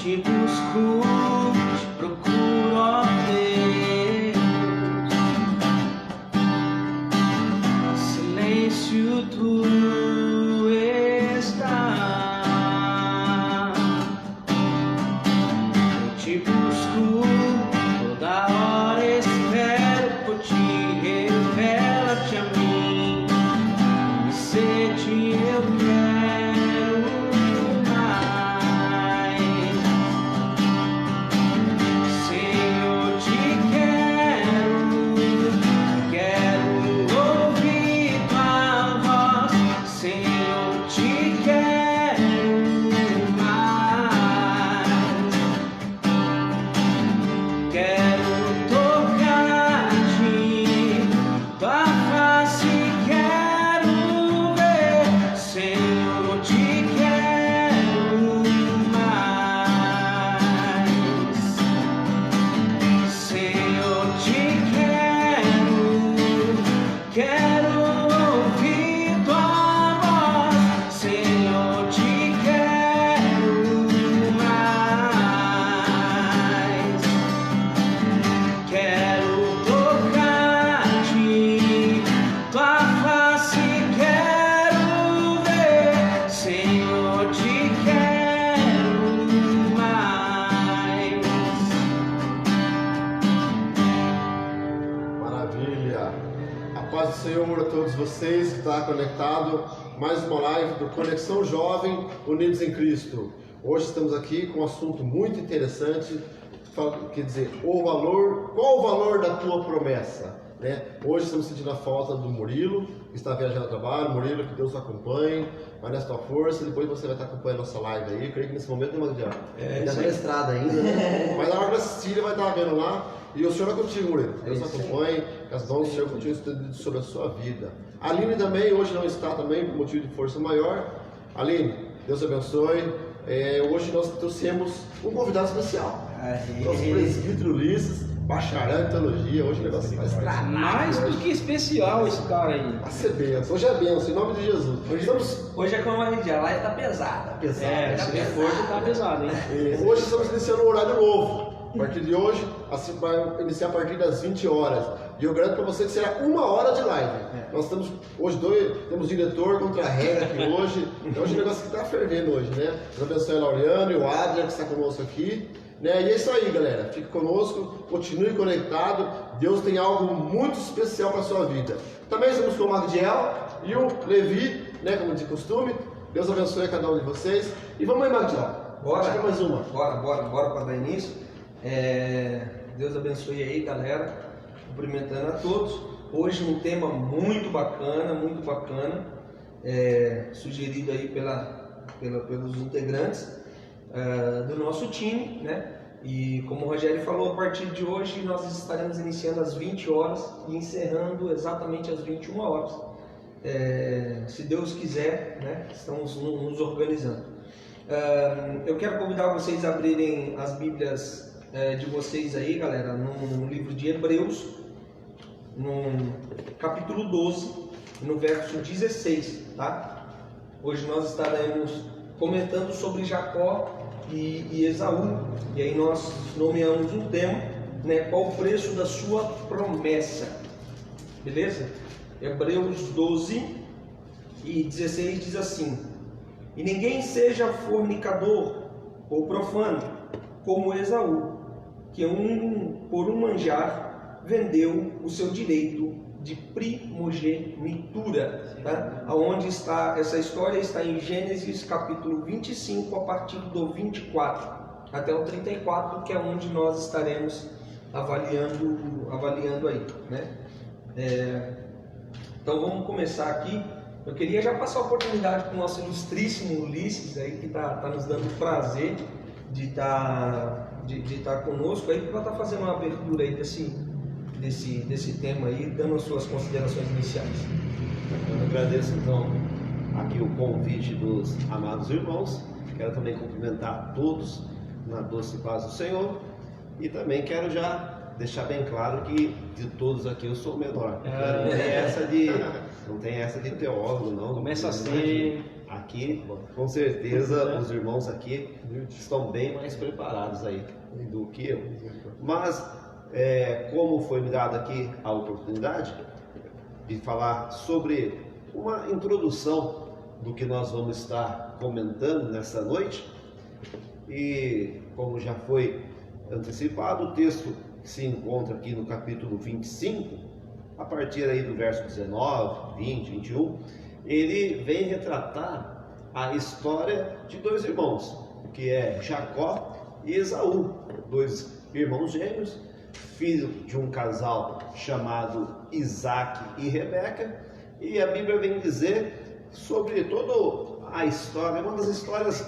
te busco, te procuro, ó Deus. Silêncio tu está. Eu te busco toda hora, espero por ti, revela-te a mim. E sede eu quero mais. Senhor, te quero ouvir tua voz. Senhor, te quero mais. Quero tocar-te, tua face quero ver. Senhor, te quero mais. Senhor, te quero ouvir tua voz. Senhor, te quero mais. Quero tocar-te, tua face quero ver. Senhor, te quero mais. Maravilha! A paz do Senhor a todos vocês que estão conectados. Mais uma live do Conexão Jovem Unidos em Cristo. Hoje estamos aqui com um assunto muito interessante. Quer dizer, qual o valor da tua promessa? Né? Hoje estamos sentindo a falta do Murilo, que está viajando a trabalho. Murilo, que Deus o acompanhe, vai nessa tua força. Depois você vai estar acompanhando a nossa live aí. Eu creio que nesse momento não vai ainda está na estrada ainda, né? Mas na hora de assistir, ele vai estar vendo lá. E o Senhor é contigo, Murilo. Deus acompanhe, que as mãos do Senhor continuem estendidas sobre a sua vida. A Aline também, hoje não está também, por motivo de força maior. Aline, Deus abençoe. Hoje nós trouxemos um convidado especial. Nosso presbítero Ulisses, bacharel em teologia. Hoje o negócio vai estar Mais do que especial esse cara aí. vai ser benção. Hoje é benção, em nome de Jesus. Hoje é como a gente, a live tá pesada. Se for, tá pesado, hein? Hoje estamos iniciando um horário novo. A partir de hoje, assim, vai iniciar a partir das 20 horas. E eu garanto para você que será 1 hora de live. Nós temos hoje temos diretor contra a regra aqui hoje. Então hoje o negócio está fervendo hoje, né? Deus abençoe o Laureano e o Adrian que está conosco aqui. Né? E é isso aí, galera. Fique conosco, continue conectado. Deus tem algo muito especial para a sua vida. Também estamos com o Magdiel e o Levi, né? Como de costume. Deus abençoe a cada um de vocês. E vamos aí, Magdiel. Bora. Acho que é mais uma. Bora para dar início. Deus abençoe aí, galera. Cumprimentando a todos. Hoje um tema muito bacana, sugerido aí pelos integrantes do nosso time, né? E como o Rogério falou, a partir de hoje nós estaremos iniciando às 20 horas e encerrando exatamente às 21 horas. Se Deus quiser, né? Estamos nos organizando. Eu quero convidar vocês a abrirem as Bíblias de vocês aí, galera, no livro de Hebreus, no capítulo 12, no verso 16, tá? Hoje nós estaremos comentando sobre Jacó e Esaú, e aí nós nomeamos um tema, né? Qual o preço da sua promessa? Beleza? Hebreus 12 e 16 diz assim: E ninguém seja fornicador ou profano, como Esaú, que por um manjar vendeu o seu direito de primogenitura. Tá? Aonde está essa história? Está em Gênesis capítulo 25, a partir do 24 até o 34, que é onde nós estaremos avaliando aí, né? Então vamos começar aqui. Eu queria já passar a oportunidade para o nosso ilustríssimo Ulisses aí, que tá nos dando o prazer de estar conosco aí, para estar fazendo uma abertura aí desse tema aí, dando as suas considerações iniciais. Eu agradeço então aqui o convite dos amados irmãos. Quero também cumprimentar todos na doce paz do Senhor, e também quero já deixar bem claro que de todos aqui eu sou o menor. Não tem essa de teólogo, não. Começa a ser Aqui, com certeza, os irmãos aqui estão bem mais preparados aí do que eu. Mas, como foi me dada aqui a oportunidade de falar sobre uma introdução do que nós vamos estar comentando nessa noite, e como já foi antecipado, o texto se encontra aqui no capítulo 25, a partir aí do verso 19, 20, 21, ele vem retratar a história de dois irmãos, que é Jacó e Esaú, dois irmãos gêmeos, filho de um casal chamado Isaac e Rebeca, e a Bíblia vem dizer sobre toda a história, uma das histórias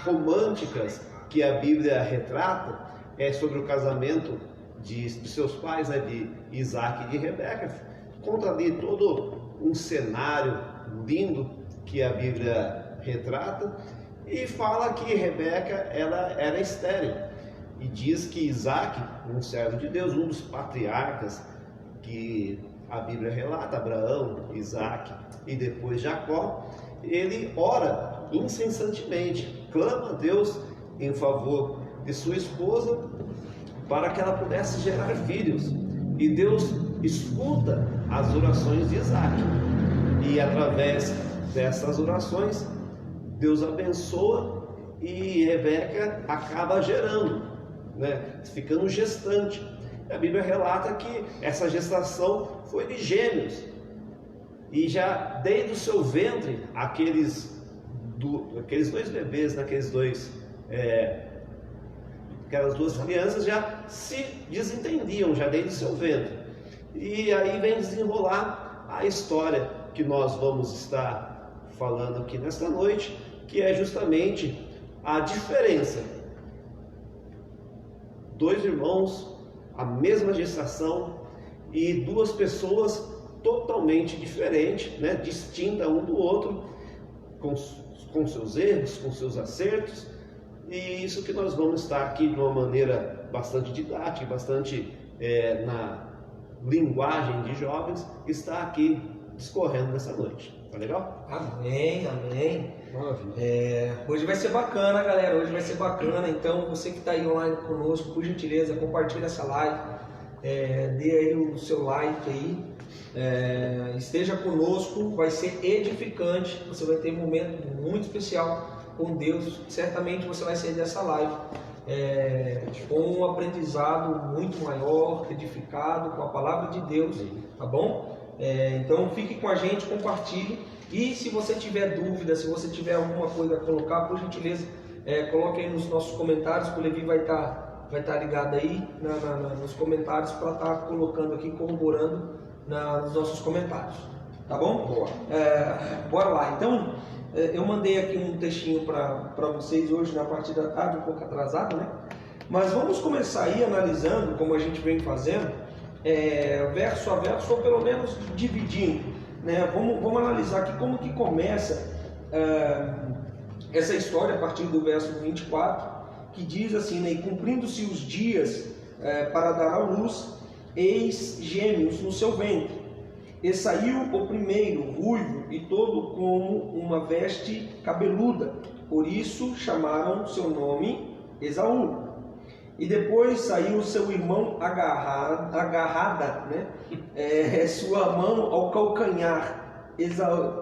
românticas que a Bíblia retrata é sobre o casamento de seus pais, né, de Isaac e de Rebeca. Conta ali todo um cenário lindo que a Bíblia retrata e fala que Rebeca ela era estéril, e diz que Isaac, um servo de Deus, um dos patriarcas que a Bíblia relata, Abraão, Isaac e depois Jacó, ele ora incessantemente, clama a Deus em favor de sua esposa para que ela pudesse gerar filhos, e Deus escuta as orações de Isaac, e através dessas orações Deus abençoa e Rebeca acaba gerando, né, ficando gestante. A Bíblia relata que essa gestação foi de gêmeos, e já desde o seu ventre aqueles dois bebês, aquelas duas crianças já se desentendiam, já desde o seu ventre. E aí vem desenrolar a história que nós vamos estar falando aqui nesta noite, que é justamente a diferença. Dois irmãos, a mesma gestação, e duas pessoas totalmente diferentes, né, distintas um do outro, com seus erros, com seus acertos. E isso que nós vamos estar aqui de uma maneira bastante didática, bastante na linguagem de jovens, está aqui discorrendo nessa noite. Tá legal? Amém, amém. Maravilha. Hoje vai ser bacana, galera. Hoje vai ser bacana. Então, você que está aí online conosco, por gentileza, compartilhe essa live. Dê aí o seu like aí. Esteja conosco. Vai ser edificante. Você vai ter um momento muito especial com Deus. Certamente você vai sair dessa live com um aprendizado muito maior, edificado com a palavra de Deus. Tá bom? Então fique com a gente, compartilhe, e se você tiver dúvida, se você tiver alguma coisa a colocar, por gentileza, coloque aí nos nossos comentários, que o Levi vai estar ligado aí nos comentários para estar colocando aqui, corroborando nos nossos comentários, tá bom? Boa. Bora lá. Então eu mandei aqui um textinho para vocês hoje na parte da tarde, um pouco atrasado, né? Mas vamos começar aí analisando, como a gente vem fazendo, verso a verso, ou pelo menos dividindo, né? Vamos analisar aqui como que começa essa história a partir do verso 24, que diz assim, né? E cumprindo-se os dias para dar à luz, eis gêmeos no seu ventre, e saiu o primeiro ruivo e todo como uma veste cabeluda, por isso chamaram seu nome Esaú. E depois saiu seu irmão agarrada, né? Sua mão ao calcanhar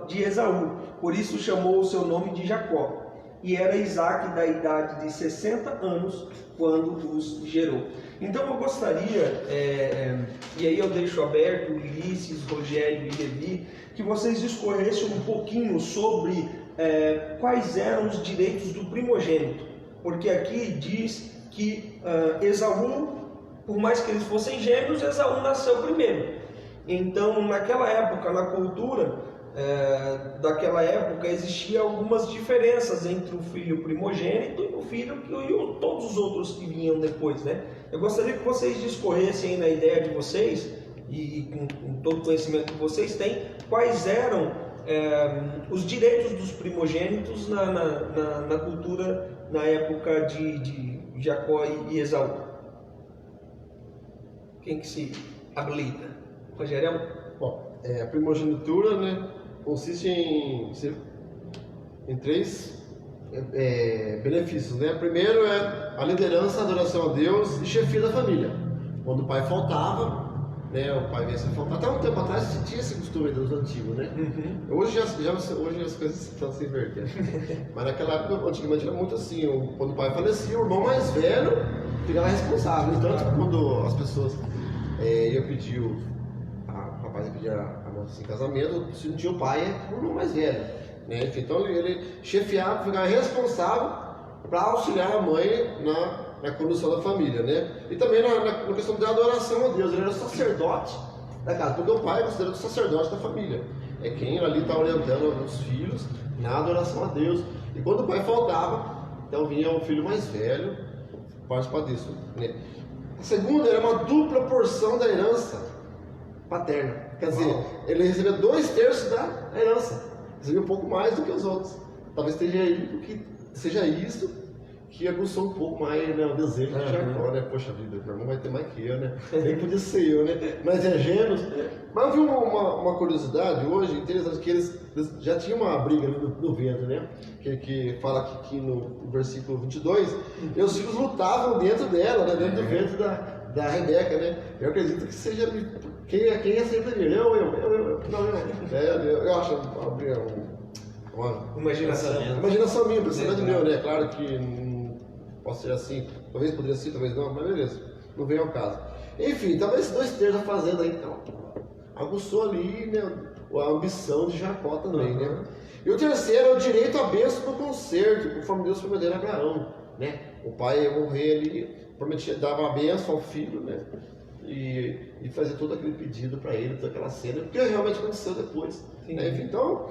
de Esaú, por isso chamou o seu nome de Jacó. E era Isaac da idade de 60 anos quando os gerou. Então eu gostaria, e aí eu deixo aberto, Ulisses, Rogério e Levi, que vocês discorressem um pouquinho sobre quais eram os direitos do primogênito. Porque aqui diz que Esaú, por mais que eles fossem gêmeos, Esaú nasceu primeiro. Então, naquela época, na cultura daquela época, existiam algumas diferenças entre o filho primogênito e o filho e todos os outros que vinham depois, né? Eu gostaria que vocês discorressem aí na ideia de vocês, e com todo o conhecimento que vocês têm, quais eram os direitos dos primogênitos na cultura, na época de Jacó e Esaú. Quem que se habilita? Rogério? Bom, a primogenitura, né, consiste em em 3 benefícios, né? Primeiro é a liderança, a adoração a Deus e chefia da família. Quando o pai faltava, né? O pai vinha se faltar. Até um tempo atrás tinha esse costume dos antigos, né? Hoje hoje as coisas estão se invertendo. Mas naquela época, antigamente era muito assim, quando o pai falecia, o irmão mais velho ficava responsável. Tanto que quando as pessoas iam pedir o rapaz ia pedir a moça em casamento, se não tinha o pai, o irmão mais velho, né? Enfim, então ele chefiava, ficava responsável para auxiliar a mãe na condução da família, né? E também na questão da adoração a Deus. Ele era o sacerdote da casa, porque o pai é considerado o sacerdote da família. É quem ali está orientando os filhos na adoração a Deus. E quando o pai faltava, então vinha o filho mais velho participar disso, né? A segunda era uma dupla porção da herança paterna. Quer dizer, ele recebia 2/3 da herança. Recebia um pouco mais do que os outros. Talvez seja isso que aguçou um pouco mais, né, o desejo de Jacó, né? Poxa vida, meu irmão vai ter mais que eu, né? Nem podia ser eu, né? Mas é gêmeos. Mas eu vi uma curiosidade hoje, interessante, que eles já tinham uma briga no ventre, né? Que fala aqui no versículo 22, e os filhos lutavam dentro dela, né? Dentro do ventre da Rebeca, né? Eu acredito que seja... Quem é sempre primeiro? Eu acho uma imaginação minha, pensamento meu, né? Claro que pode ser assim, talvez poderia ser, talvez não, mas beleza, não vem ao caso. Enfim, talvez esses 2/3 da fazenda aí, então, aguçou ali, né, a ambição de Jacó também, né? E o terceiro é o direito à bênção do concerto, conforme Deus prometeu a Abraão, né? O pai ia morrer ali, dava a bênção ao filho, né? E fazer todo aquele pedido para ele, toda aquela cena, porque realmente aconteceu depois. Né? Enfim, então,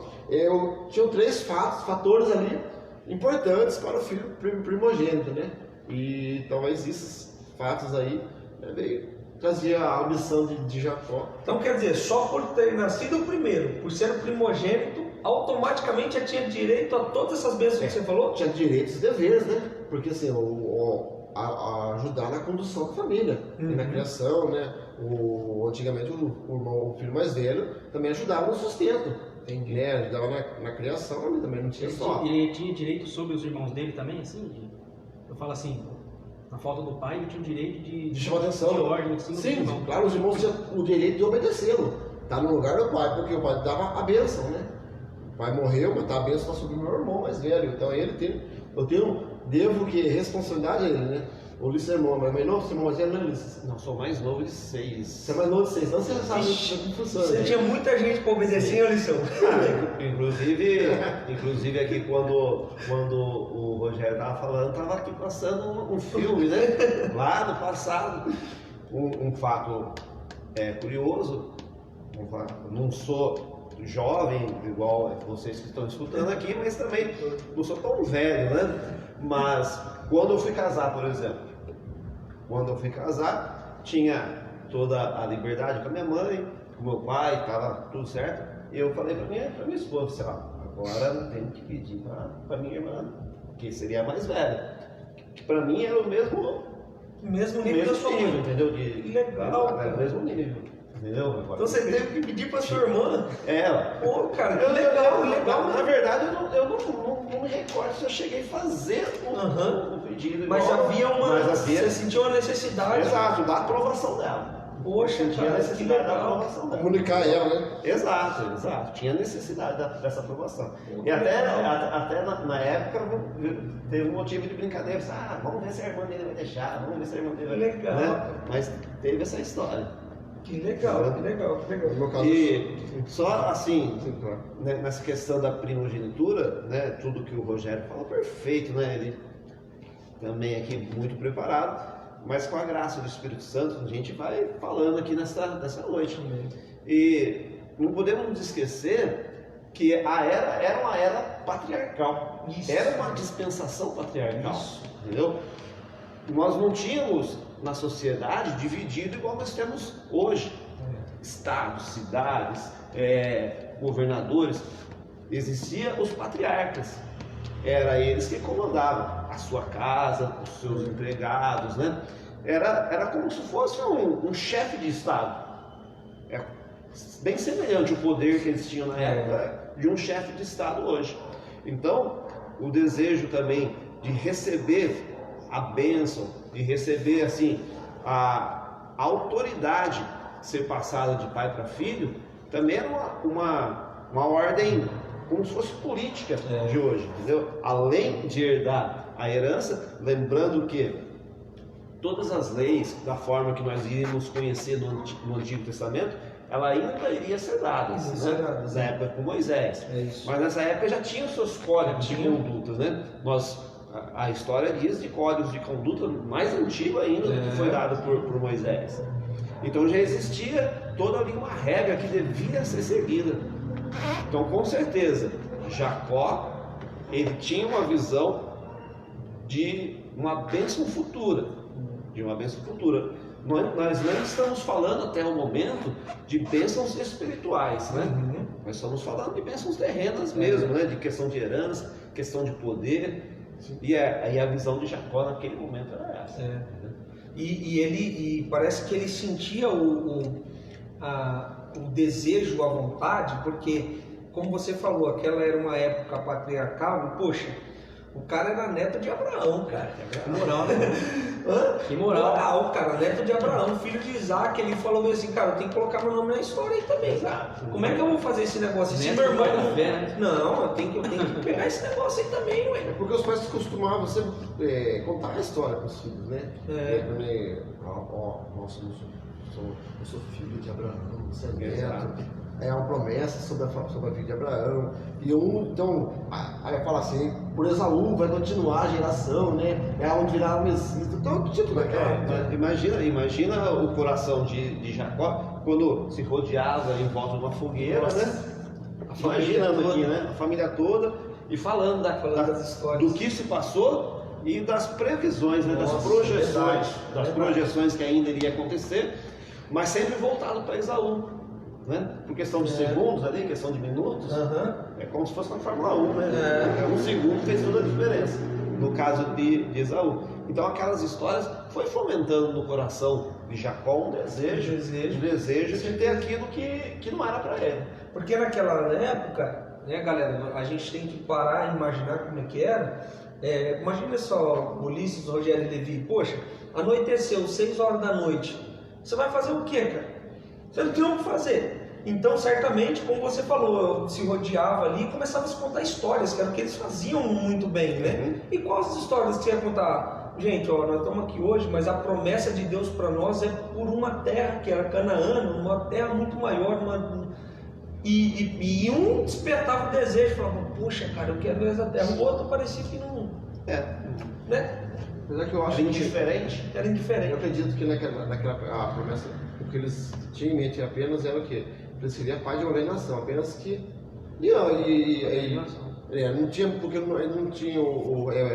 tinham 3 fatores ali importantes para o filho primogênito, né? E talvez esses fatos aí, né, trazia a ambição de Jacó. Então quer dizer, só por ter nascido o primeiro, por ser o primogênito, automaticamente já tinha direito a todas essas bênçãos que você falou? Tinha direitos e deveres, né? Porque assim, ajudar na condução da família, na criação, né? Antigamente o filho mais velho também ajudava no sustento. Né? Ajudava na criação, ele também não tinha só. Ele tinha direito sobre os irmãos dele também, assim? Eu falo assim, na falta do pai, ele tinha o direito de chamar atenção. De ordem, assim, sim, claro, os irmãos tinham o direito de obedecê-lo. Tá no lugar do pai, porque o pai dava a bênção, né? O pai morreu, mas tá a bênção sobre o meu irmão mais velho. Então devo que responsabilidade a ele, né? O Ulisses é irmão, mas mais novo, você é irmão mais velho, não é Ulisses? Não, sou mais novo de 6. Você é mais novo de 6, então você já sabe como funciona. Você tinha muita gente para obedecer, a lição. Inclusive aqui quando o Rogério estava falando, estava aqui passando um filme, né? Lá no passado. Um fato curioso, não sou jovem, igual vocês que estão escutando aqui, mas também não sou tão velho, né? Mas quando eu fui casar, por exemplo, tinha toda a liberdade com a minha mãe, com meu pai, estava tudo certo. E eu falei para minha esposa, agora eu tenho que pedir para minha irmã, que seria a mais velha, que para mim era o mesmo nível da sua mãe, entendeu? Legal. Era o mesmo nível. Entendeu? Então você teve que pedir para sua irmã? Pô, cara, que legal. Na verdade, eu não me recordo se eu cheguei a fazer o pedido. Mas você sentiu a necessidade. Exato, da aprovação dela. Poxa, tinha necessidade da aprovação dela. Comunicar ela, né? Exato. Tinha necessidade dessa aprovação. E até na época teve um motivo de brincadeira. Vamos ver se a irmã dele vai deixar, vamos ver se a irmã dele vai deixar. Legal. Né? Mas teve essa história. Que legal. E só assim, né, nessa questão da primogenitura, né, tudo que o Rogério falou, perfeito, né? Ele também aqui muito preparado, mas com a graça do Espírito Santo, a gente vai falando aqui nessa noite. E não podemos nos esquecer que a era uma era patriarcal. Isso. Era uma dispensação patriarcal. Isso. Entendeu? Nós não tínhamos na sociedade dividido igual nós temos hoje. Estados, cidades, governadores. Existiam os patriarcas. Era eles que comandavam a sua casa, os seus empregados, né? Era como se fosse um chefe de Estado. Bem semelhante o poder que eles tinham na época de um chefe de Estado hoje. Então, o desejo também de receber a bênção, de receber assim a autoridade ser passada de pai para filho, também era uma ordem como se fosse política de hoje, entendeu? Além de herdar a herança, lembrando que todas as leis, da forma que nós iríamos conhecer no Antigo Testamento, ela ainda iria ser dada, na época com Moisés. Mas nessa época já tinha os seus códigos de condutas, né? A história diz de códigos de conduta mais antigo ainda do que foi dado por Moisés. Então já existia toda ali uma regra que devia ser seguida. Então, com certeza, Jacó, ele tinha uma visão de uma bênção futura, Nós não estamos falando até o momento de bênçãos espirituais, né? Nós estamos falando de bênçãos terrenas mesmo, né? De questão de herança, questão de poder. E a visão de Jacó naquele momento era essa. E parece que ele sentia o desejo, a vontade, porque, como você falou, aquela era uma época patriarcal, e, poxa, o cara era neto de Abraão, cara. Que moral, né? Que moral, cara, neto de Abraão, filho de Isaac. Ele falou assim, cara, eu tenho que colocar meu nome na história aí também, cara. Como é que eu vou fazer esse negócio? Se meu irmão não... Né? Não, eu tenho que pegar esse negócio aí também, ué. Porque os pais costumavam sempre contar a história para os filhos, né? Também, nossa, eu sou filho de Abraão, você é neto. É uma promessa sobre a vida de Abraão. Então, aí eu falo assim, por Esaú vai continuar a geração, né? É onde virá o Messias. Então, tipo daquela. Imagina o coração de Jacó quando se rodeava em volta de uma fogueira, né? Imaginando aqui, né? A família toda e falando das histórias, do que se passou e das previsões, né? Nossa, das projeções que ainda iria acontecer, mas sempre voltado para Esaú. Né? Por questão de segundos ali, questão de minutos, é como se fosse na Fórmula 1, né? Um segundo fez toda a diferença, no caso de Esaú. Então aquelas histórias foi fomentando no coração de Jacó um desejo de ter aquilo que não era para ele. Porque naquela época, né, galera, a gente tem que parar e imaginar como é que era. Imagina só, Ulisses, Rogério e Levi, poxa, anoiteceu, 6 horas da noite, você vai fazer o quê, cara? Você não tem o que fazer. Então, certamente, como você falou, se rodeava ali e começava a se contar histórias, que era o que eles faziam muito bem, né? E quais as histórias que você ia contar? Gente, ó, nós estamos aqui hoje, mas a promessa de Deus para nós é por uma terra que era Canaã, uma terra muito maior, e um despertava o desejo, falava, poxa, cara, eu quero essa terra. O outro parecia que não... Né? Apesar que eu acho Era indiferente. Eu acredito que naquela promessa, o que eles tinham em mente apenas era o quê? Ele seria pai de uma grande nação, apenas que... não tinha, porque não tinha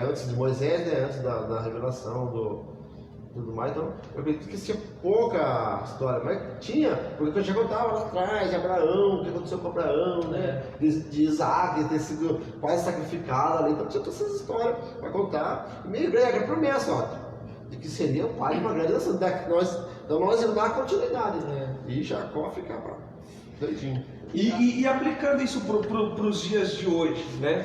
antes de Moisés, né, antes da revelação tudo mais, então eu acredito que tinha pouca história, mas tinha, porque eu já contava lá atrás de Abraão, o que aconteceu com Abraão, né, de Isaac, de ter sido quase sacrificado ali, então tinha todas essas histórias para contar, e meio grande, a promessa, ó, de que seria o pai de uma grande nação, então nós íamos dar continuidade, e Jacó ficava doidinho. E aplicando isso para os dias de hoje, né?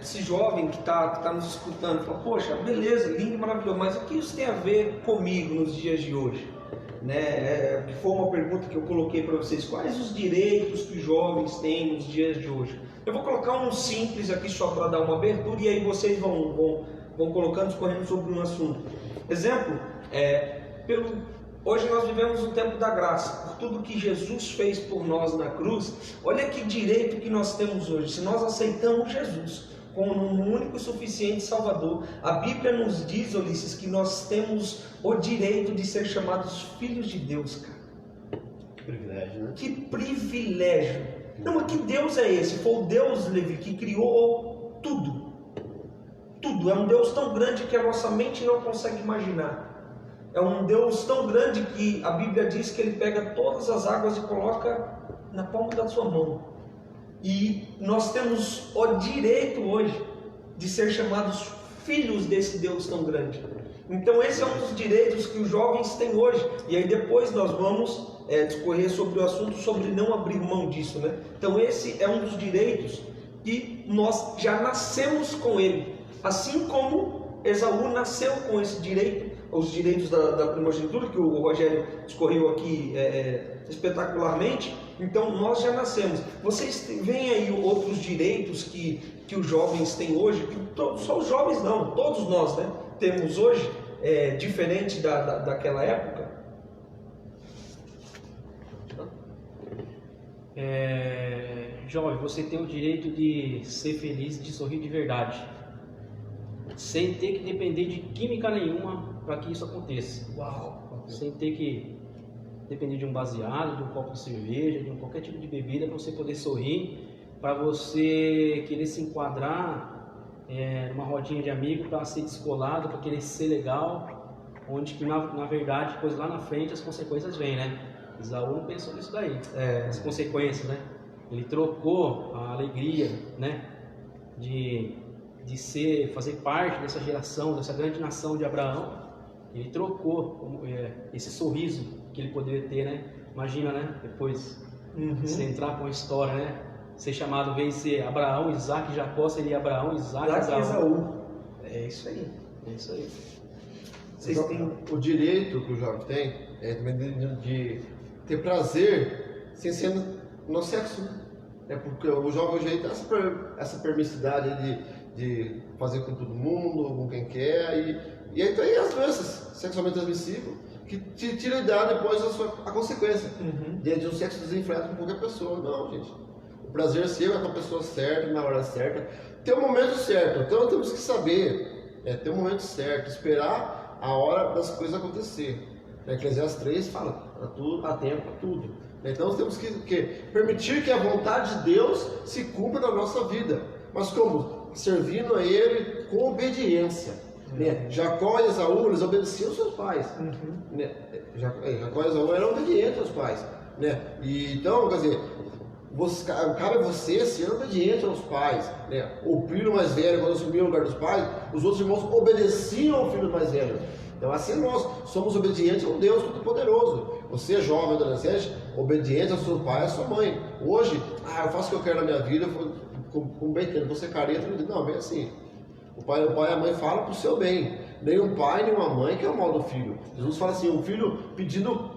Esse jovem que tá nos escutando fala, poxa, beleza, lindo, maravilhoso, mas o que isso tem a ver comigo nos dias de hoje? Né? Que foi uma pergunta que eu coloquei para vocês, quais os direitos que os jovens têm nos dias de hoje? Eu vou colocar um simples aqui só para dar uma abertura e aí vocês vão colocando, escorrendo sobre um assunto. Exemplo, hoje nós vivemos um tempo da graça, por tudo que Jesus fez por nós na cruz. Olha que direito que nós temos hoje, se nós aceitamos Jesus como um único e suficiente Salvador. A Bíblia nos diz, Ulisses, que nós temos o direito de ser chamados filhos de Deus, cara. Que privilégio, né? Que privilégio! Não, mas que Deus é esse? Foi o Deus, Levi, que criou tudo. Tudo. É um Deus tão grande que a nossa mente não consegue imaginar. É um Deus tão grande que a Bíblia diz que Ele pega todas as águas e coloca na palma da sua mão. E nós temos o direito hoje de ser chamados filhos desse Deus tão grande. Então esse é um dos direitos que os jovens têm hoje. E aí depois nós vamos discorrer sobre o assunto, sobre não abrir mão disso, né? Então esse é um dos direitos que nós já nascemos com ele, assim como Esaú nasceu com esse direito, os direitos da primogenitura, que o Rogério discorreu aqui espetacularmente. Então nós já nascemos. Vocês veem aí outros direitos que os jovens têm hoje, que só os jovens não, todos nós, né, temos hoje, diferente daquela época? Jovem, você tem o direito de ser feliz, de sorrir de verdade, sem ter que depender de química nenhuma para que isso aconteça. Uau! Sem ter que depender de um baseado, de um copo de cerveja, de qualquer tipo de bebida para você poder sorrir, para você querer se enquadrar numa rodinha de amigo para ser descolado, para querer ser legal, onde que na verdade, depois lá na frente as consequências vêm, né? Esaú não pensou nisso daí, as consequências, né? Ele trocou a alegria, né, de fazer parte dessa geração, dessa grande nação de Abraão. Ele trocou esse sorriso que ele poderia ter, né? Imagina, né? Depois você entrar com a história, né? Ser chamado, em vez de ser Abraão, Isaac, Jacó, seria Abraão, Isaac, Esaú. É isso aí. É isso aí. Vocês têm O direito que o jovem tem é também de ter prazer sem ser no sexo. Porque o jovem hoje tem essa permissividade de fazer com todo mundo, com quem quer, e aí tem as doenças sexualmente transmissíveis que te tira a idade depois a consequência de um sexo desenfreado com qualquer pessoa. Não, gente. O prazer seu é com a pessoa certa, na hora certa, tem o momento certo. Então temos que saber ter o momento certo, esperar a hora das coisas acontecer. Eclesiastes 3 fala, há tempo para tudo. Então nós temos que permitir que a vontade de Deus se cumpra na nossa vida. Mas como? Servindo a Ele com obediência. Jacó e Esaú, eles obedeciam aos seus pais. Jacó e Esaú eram obedientes aos pais. E, então, quer dizer, cabe a você ser obediente aos pais. O filho mais velho, quando assumiu o lugar dos pais, os outros irmãos obedeciam ao filho mais velho. Então assim nós somos obedientes a um Deus Todo-Poderoso. Você é jovem, adolescente, obediente ao seu pai e à sua mãe. Hoje, eu faço o que eu quero na minha vida, como bem entendo, você careta, não, bem assim. O pai e a mãe falam para o seu bem. Nem um pai, nem uma mãe que é o mal do filho. Jesus fala assim, um filho pedindo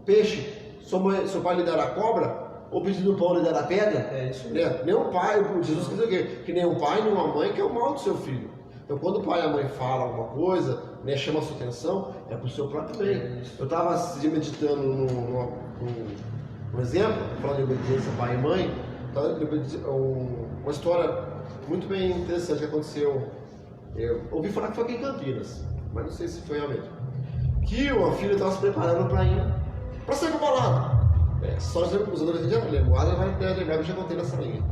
peixe, seu pai lhe dará cobra? Ou pedindo pão lhe dará pedra? É isso mesmo. Nem um pai, Jesus quer dizer o quê? Que nem um pai, nem uma mãe que é o mal do seu filho. Então quando o pai e a mãe falam alguma coisa, chama a sua atenção, é para o seu próprio bem. Eu estava meditando num exemplo, falando de obediência pai e mãe, uma história muito bem interessante que aconteceu. Eu ouvi falar que foi aqui em Campinas, mas não sei se foi realmente. Que uma filha estava se preparando para sair para balada. Só os adolescentes já lembram, ela vai lembrar que eu já contei nessa linha.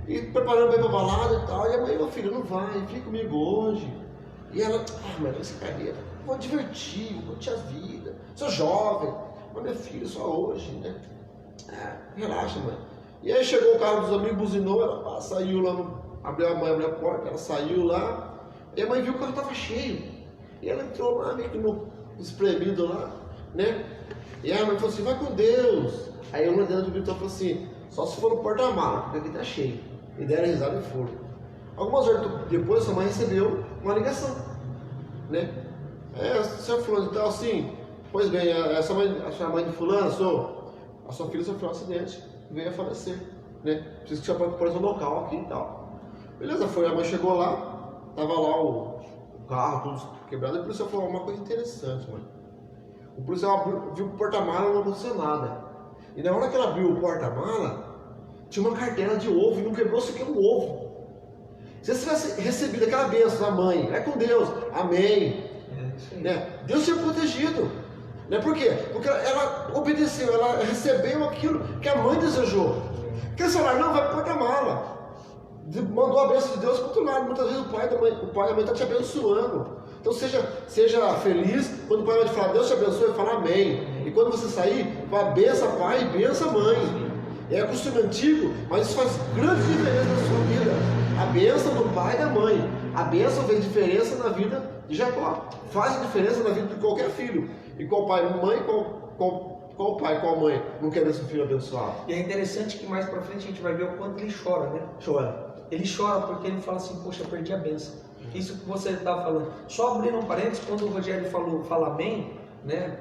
E preparando para ir para balada e tal, e a mãe, meu filho, não vai, fica comigo hoje. E ela, mas esse carreira, vou divertir, vou curtir a vida, sou jovem, mas minha filha, só hoje, né? Relaxa, mãe. E aí chegou o carro dos amigos, buzinou, ela saiu lá, abriu a porta, ela saiu lá, e a mãe viu que o carro estava cheio. E ela entrou lá, meio que no espremido lá, né? E a mãe falou assim, vai com Deus. Aí uma dentro do gritou e falou assim, só se for no porta-mala, porque aqui está cheio. E deram risada e foram. Algumas horas depois, sua mãe recebeu uma ligação, né? O senhor fulano e tal, assim, pois bem, a sua mãe de fulano, a sua filha sofreu um acidente, veio a falecer, né? Precisa que você apareça no local aqui e tal. Beleza, a mãe chegou lá, tava lá o carro, tudo quebrado, e o policial falou uma coisa interessante, mãe. O policial viu o porta-mala e não aconteceu nada. E na hora que ela abriu o porta-mala, tinha uma cartela de ovo e não quebrou sequer um ovo. Se você tivesse recebido aquela bênção da mãe, é com Deus, amém. Deus tinha protegido. Por quê? Porque ela obedeceu, ela recebeu aquilo que a mãe desejou. Aquele celular não vai para o porta-mala. Mandou a bênção de Deus para outro lado. Muitas vezes o pai e a mãe estão te abençoando. Então seja feliz quando o pai vai te falar, Deus te abençoe, fala amém. E quando você sair, fala benção pai e benção mãe. É costume antigo, mas isso faz grande diferença na sua vida. A bênção do pai e da mãe. A bênção fez diferença na vida de Jacó. Faz diferença na vida de qualquer filho. E qual pai e mãe, qual pai, qual mãe não quer ver seu filho abençoado? E é interessante que mais pra frente a gente vai ver o quanto ele chora, né? Chora. ele chora porque ele fala assim, poxa, eu perdi a bênção. Isso que você estava falando. Só abrindo um parênteses, quando o Rogério fala amém, né?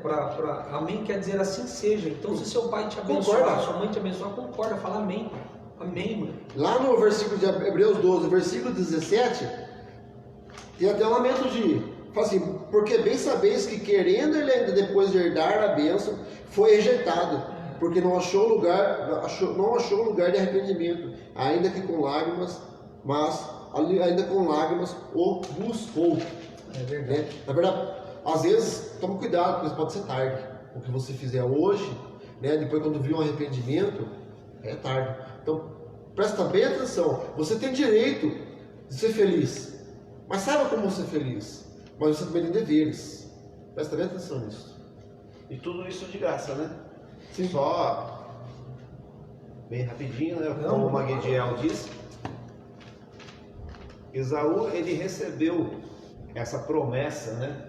Amém quer dizer assim seja. Então, se seu pai te abençoar, sua mãe te abençoar, concorda, fala amém. Amém, mano. Lá no versículo de Hebreus 12, versículo 17, tem até um lamento fala assim, porque bem sabeis que querendo ele ainda depois de herdar a bênção, foi rejeitado, porque não achou lugar de arrependimento, ainda que com lágrimas, mas ainda com lágrimas o buscou. É verdade. Na verdade, às vezes, toma cuidado, porque pode ser tarde. O que você fizer hoje, né, depois quando vir um arrependimento, é tarde. Então, presta bem atenção. Você tem direito de ser feliz, mas saiba como ser feliz. Mas você também tem deveres. Presta bem atenção nisso. E tudo isso de graça, né? Sim. Só bem rapidinho, né? Como o Maguediel disse, Esaú, ele recebeu essa promessa, né?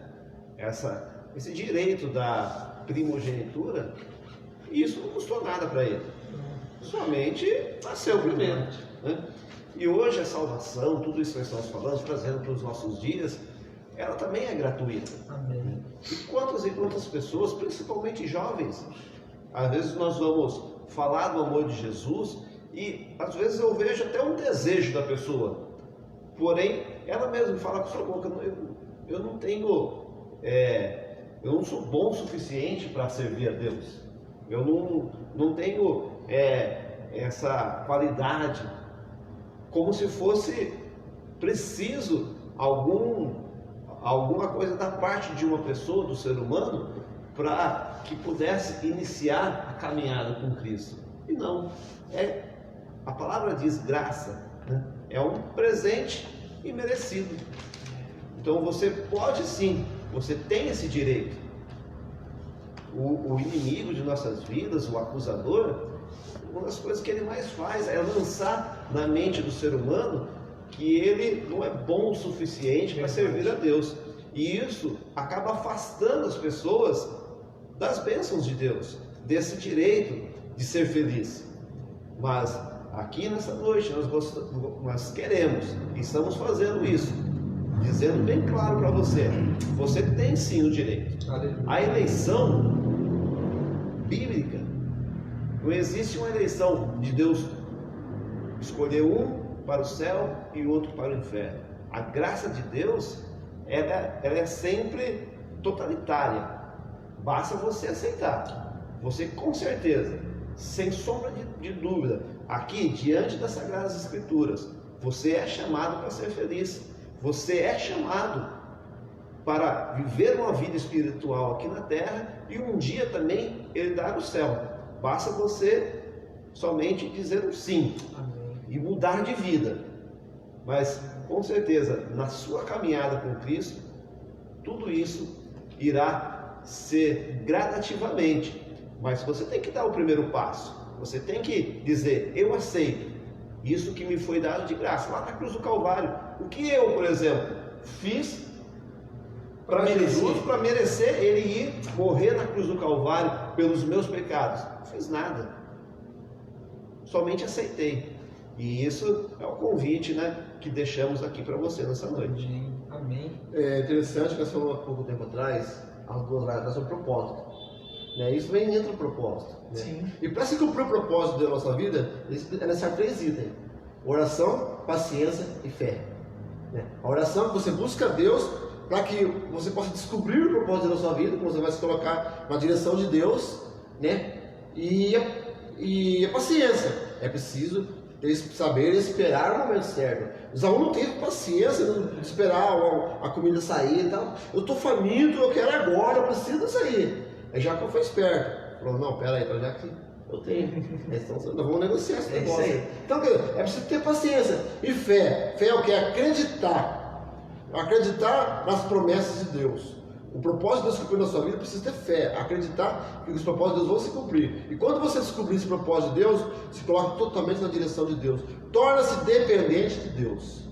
Esse direito da primogenitura, e isso não custou nada para ele. Somente nasceu primeiro, né? E hoje a salvação, tudo isso que nós estamos falando, trazendo para os nossos dias, ela também é gratuita. Amém. E quantas pessoas, principalmente jovens, às vezes nós vamos falar do amor de Jesus e às vezes eu vejo até um desejo da pessoa, porém ela mesma fala com sua boca, eu não sou bom o suficiente para servir a Deus, eu não tenho essa qualidade, como se fosse preciso alguma coisa da parte de uma pessoa, do ser humano, para que pudesse iniciar a caminhada com Cristo. E não, a palavra diz graça, né? É um presente imerecido. Então você pode sim, você tem esse direito. O inimigo de nossas vidas, o acusador, uma das coisas que ele mais faz é lançar na mente do ser humano que ele não é bom o suficiente para servir a Deus. E isso acaba afastando as pessoas das bênçãos de Deus, desse direito de ser feliz. Mas aqui nessa noite nós queremos, e estamos fazendo isso, dizendo bem claro para você, você tem sim o direito. A eleição bíblica, não existe uma eleição de Deus escolher um para o céu e outro para o inferno. A graça de Deus, ela é sempre totalitária. Basta você aceitar. Você com certeza, sem sombra de dúvida, aqui diante das Sagradas Escrituras, você é chamado para ser feliz. Você é chamado para viver uma vida espiritual aqui na terra e um dia também herdar o céu. Basta você somente dizer um sim. E mudar de vida. Mas com certeza, na sua caminhada com Cristo, tudo isso irá ser gradativamente. Mas você tem que dar o primeiro passo. Você tem que dizer, eu aceito isso que me foi dado de graça, lá na cruz do Calvário. O que eu, por exemplo, fiz para Jesus, para merecer ele ir morrer na cruz do Calvário pelos meus pecados? Não fiz nada. Somente aceitei. E isso é o convite, né, que deixamos aqui para você nessa noite. Amém. É interessante que nós falamos há pouco tempo atrás, as duas lives atrás, sobre propósito. Né? Isso vem dentro do propósito. Né? Sim. E para se cumprir o propósito da nossa vida, é necessário 3 itens: oração, paciência e fé. Né? A oração, que você busca Deus para que você possa descobrir o propósito da sua vida, como você vai se colocar na direção de Deus, né? E a paciência. É preciso saber esperar o momento certo. Esaú não teve paciência de esperar a comida sair e tal. Eu estou faminto, eu quero agora, eu preciso sair. Aí Jacó foi esperto. Falou, não, pera aí, já que eu tenho. Então nós vamos negociar esse negócio. Então é preciso ter paciência. E fé. Fé é o que? Acreditar. Acreditar nas promessas de Deus. O propósito de Deus cumprir na sua vida precisa ter fé, acreditar que os propósitos de Deus vão se cumprir. E quando você descobrir esse propósito de Deus, se coloca totalmente na direção de Deus. Torna-se dependente de Deus.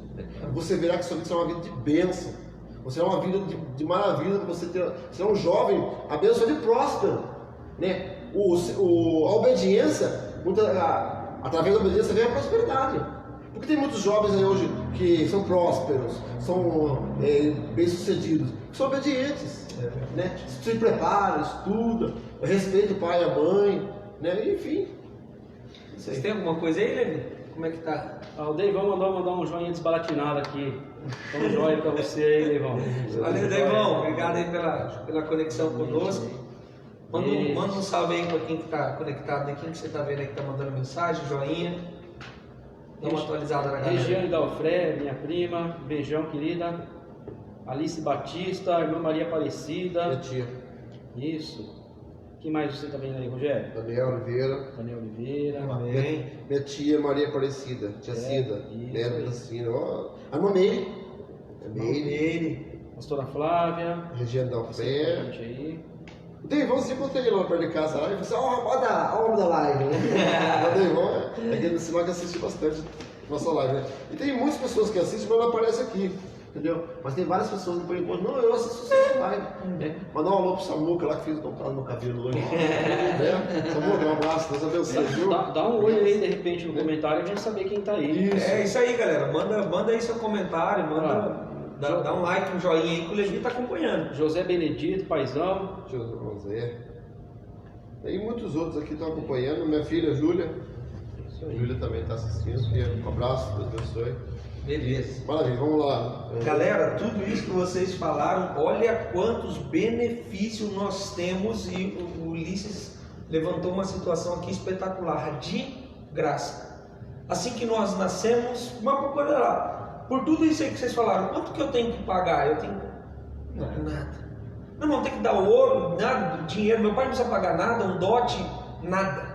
Você verá que sua vida será uma vida de bênção. Você será uma vida de maravilha, você será um jovem abençoado e próspero. Né? A obediência, através da obediência vem a prosperidade. Porque tem muitos jovens aí hoje que são prósperos, são bem-sucedidos, que são obedientes, né? Se prepara, estuda, respeita o pai e a mãe, né? Enfim. Vocês têm alguma coisa aí, Levi? Como é que tá? O Deivão mandar um joinha desbaratinado aqui. Então, um joinha pra você aí, Deivão. Valeu, Deivão. Obrigado aí pela conexão conosco. Manda um salve aí para quem está conectado aí, quem que você está vendo aí que está mandando mensagem, joinha. Dá uma atualizada na galera. Regiane Dalfré, minha prima, beijão querida. Alice Batista, irmã Maria Aparecida. Minha tia. Isso. Quem mais você está vendo aí, Rogério? Daniel Oliveira. Daniel Oliveira. Amém. Minha tia Maria Aparecida, tia Cida, neto da Cida. A irmã Meire. Meire. Pastora Flávia. Regiane Dalfré. Aí. O Deivão sempre botei ele lá perto de casa lá e falou assim, ó o homem da live, né? O Deivão é aquele sinal que assiste bastante nossa live, né? E tem muitas pessoas que assistem, mas não aparece aqui, entendeu? Mas tem várias pessoas que por enquanto, não, eu assisto sempre live, né? Mandar um alô pro Samuca lá que fez o contato no meu cabelo hoje, né? Samuca, um abraço, Deus abençoe, viu? Dá um olho aí de repente no comentário e a gente saber quem tá aí. É isso aí, galera. Manda aí seu comentário, dá um like, um joinha aí que o Levi está acompanhando. José Benedito, paizão. José. E muitos outros aqui estão acompanhando. Minha filha, Júlia. Isso aí. Júlia também está assistindo. Um abraço, Deus abençoe. Beleza. Maravilha, vamos lá. Galera, tudo isso que vocês falaram, olha quantos benefícios nós temos, e o Ulisses levantou uma situação aqui espetacular, de graça. Assim que nós nascemos, uma coisa lá. Por tudo isso aí que vocês falaram, quanto que eu tenho que pagar? Eu tenho nada. Não tem que dar ouro, nada, dinheiro. Meu pai não precisa pagar nada, um dote, nada.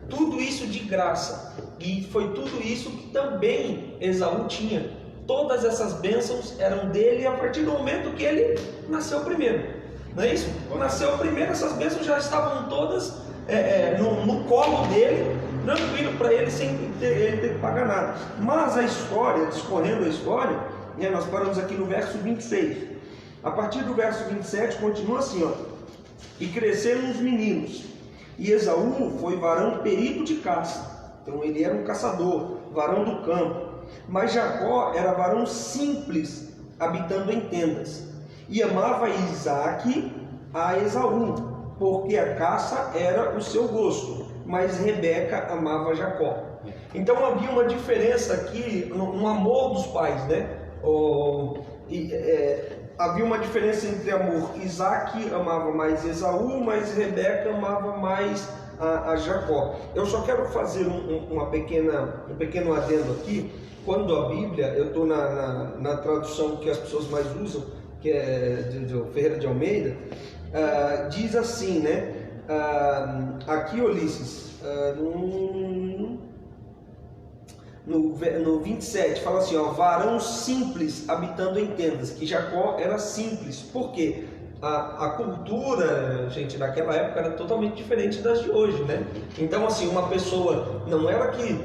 Tudo isso de graça. E foi tudo isso que também Esaú tinha. Todas essas bênçãos eram dele a partir do momento que ele nasceu primeiro. Não é isso? Nasceu primeiro, essas bênçãos já estavam todas no colo dele, tranquilo para ele, sem ele ter que pagar nada. Mas a história, discorrendo a história, né, nós paramos aqui no verso 26. A partir do verso 27 continua assim, ó: e cresceram os meninos, e Esaú foi varão perito de caça. Então ele era um caçador, varão do campo. Mas Jacó era varão simples, habitando em tendas. E amava Isaque a Esaú, porque a caça era o seu gosto, mas Rebeca amava Jacó. Então havia uma diferença aqui no amor dos pais, né? Havia uma diferença entre amor. Isaque amava mais Esaú, mas Rebeca amava mais a Jacó. Eu só quero fazer um pequeno adendo aqui. Quando a Bíblia, eu estou na tradução que as pessoas mais usam, que é de Ferreira de Almeida, diz assim, né? Aqui, Ulisses, no 27, fala assim, ó: varão simples habitando em tendas, que Jacó era simples. Por quê? A cultura, gente, daquela época era totalmente diferente das de hoje, né? Então, assim, uma pessoa, não era que,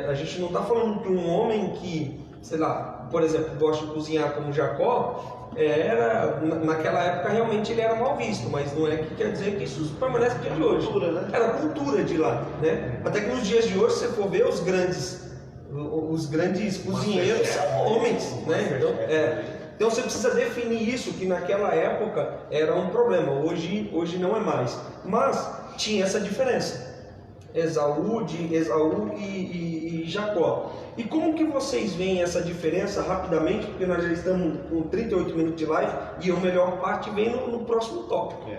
a gente não está falando de um homem que, sei lá, por exemplo, gosta de cozinhar como Jacó, naquela época realmente ele era mal visto, mas não é que quer dizer que isso permanece no dia de hoje. Era a cultura de lá, né? Até que nos dias de hoje, se você for ver, os grandes cozinheiros são homens, né? Então você precisa definir isso, que naquela época era um problema, hoje não é mais. Mas tinha essa diferença, Esaú e Jacó. E como que vocês veem essa diferença rapidamente, porque nós já estamos com 38 minutos de live e a melhor parte vem no próximo tópico.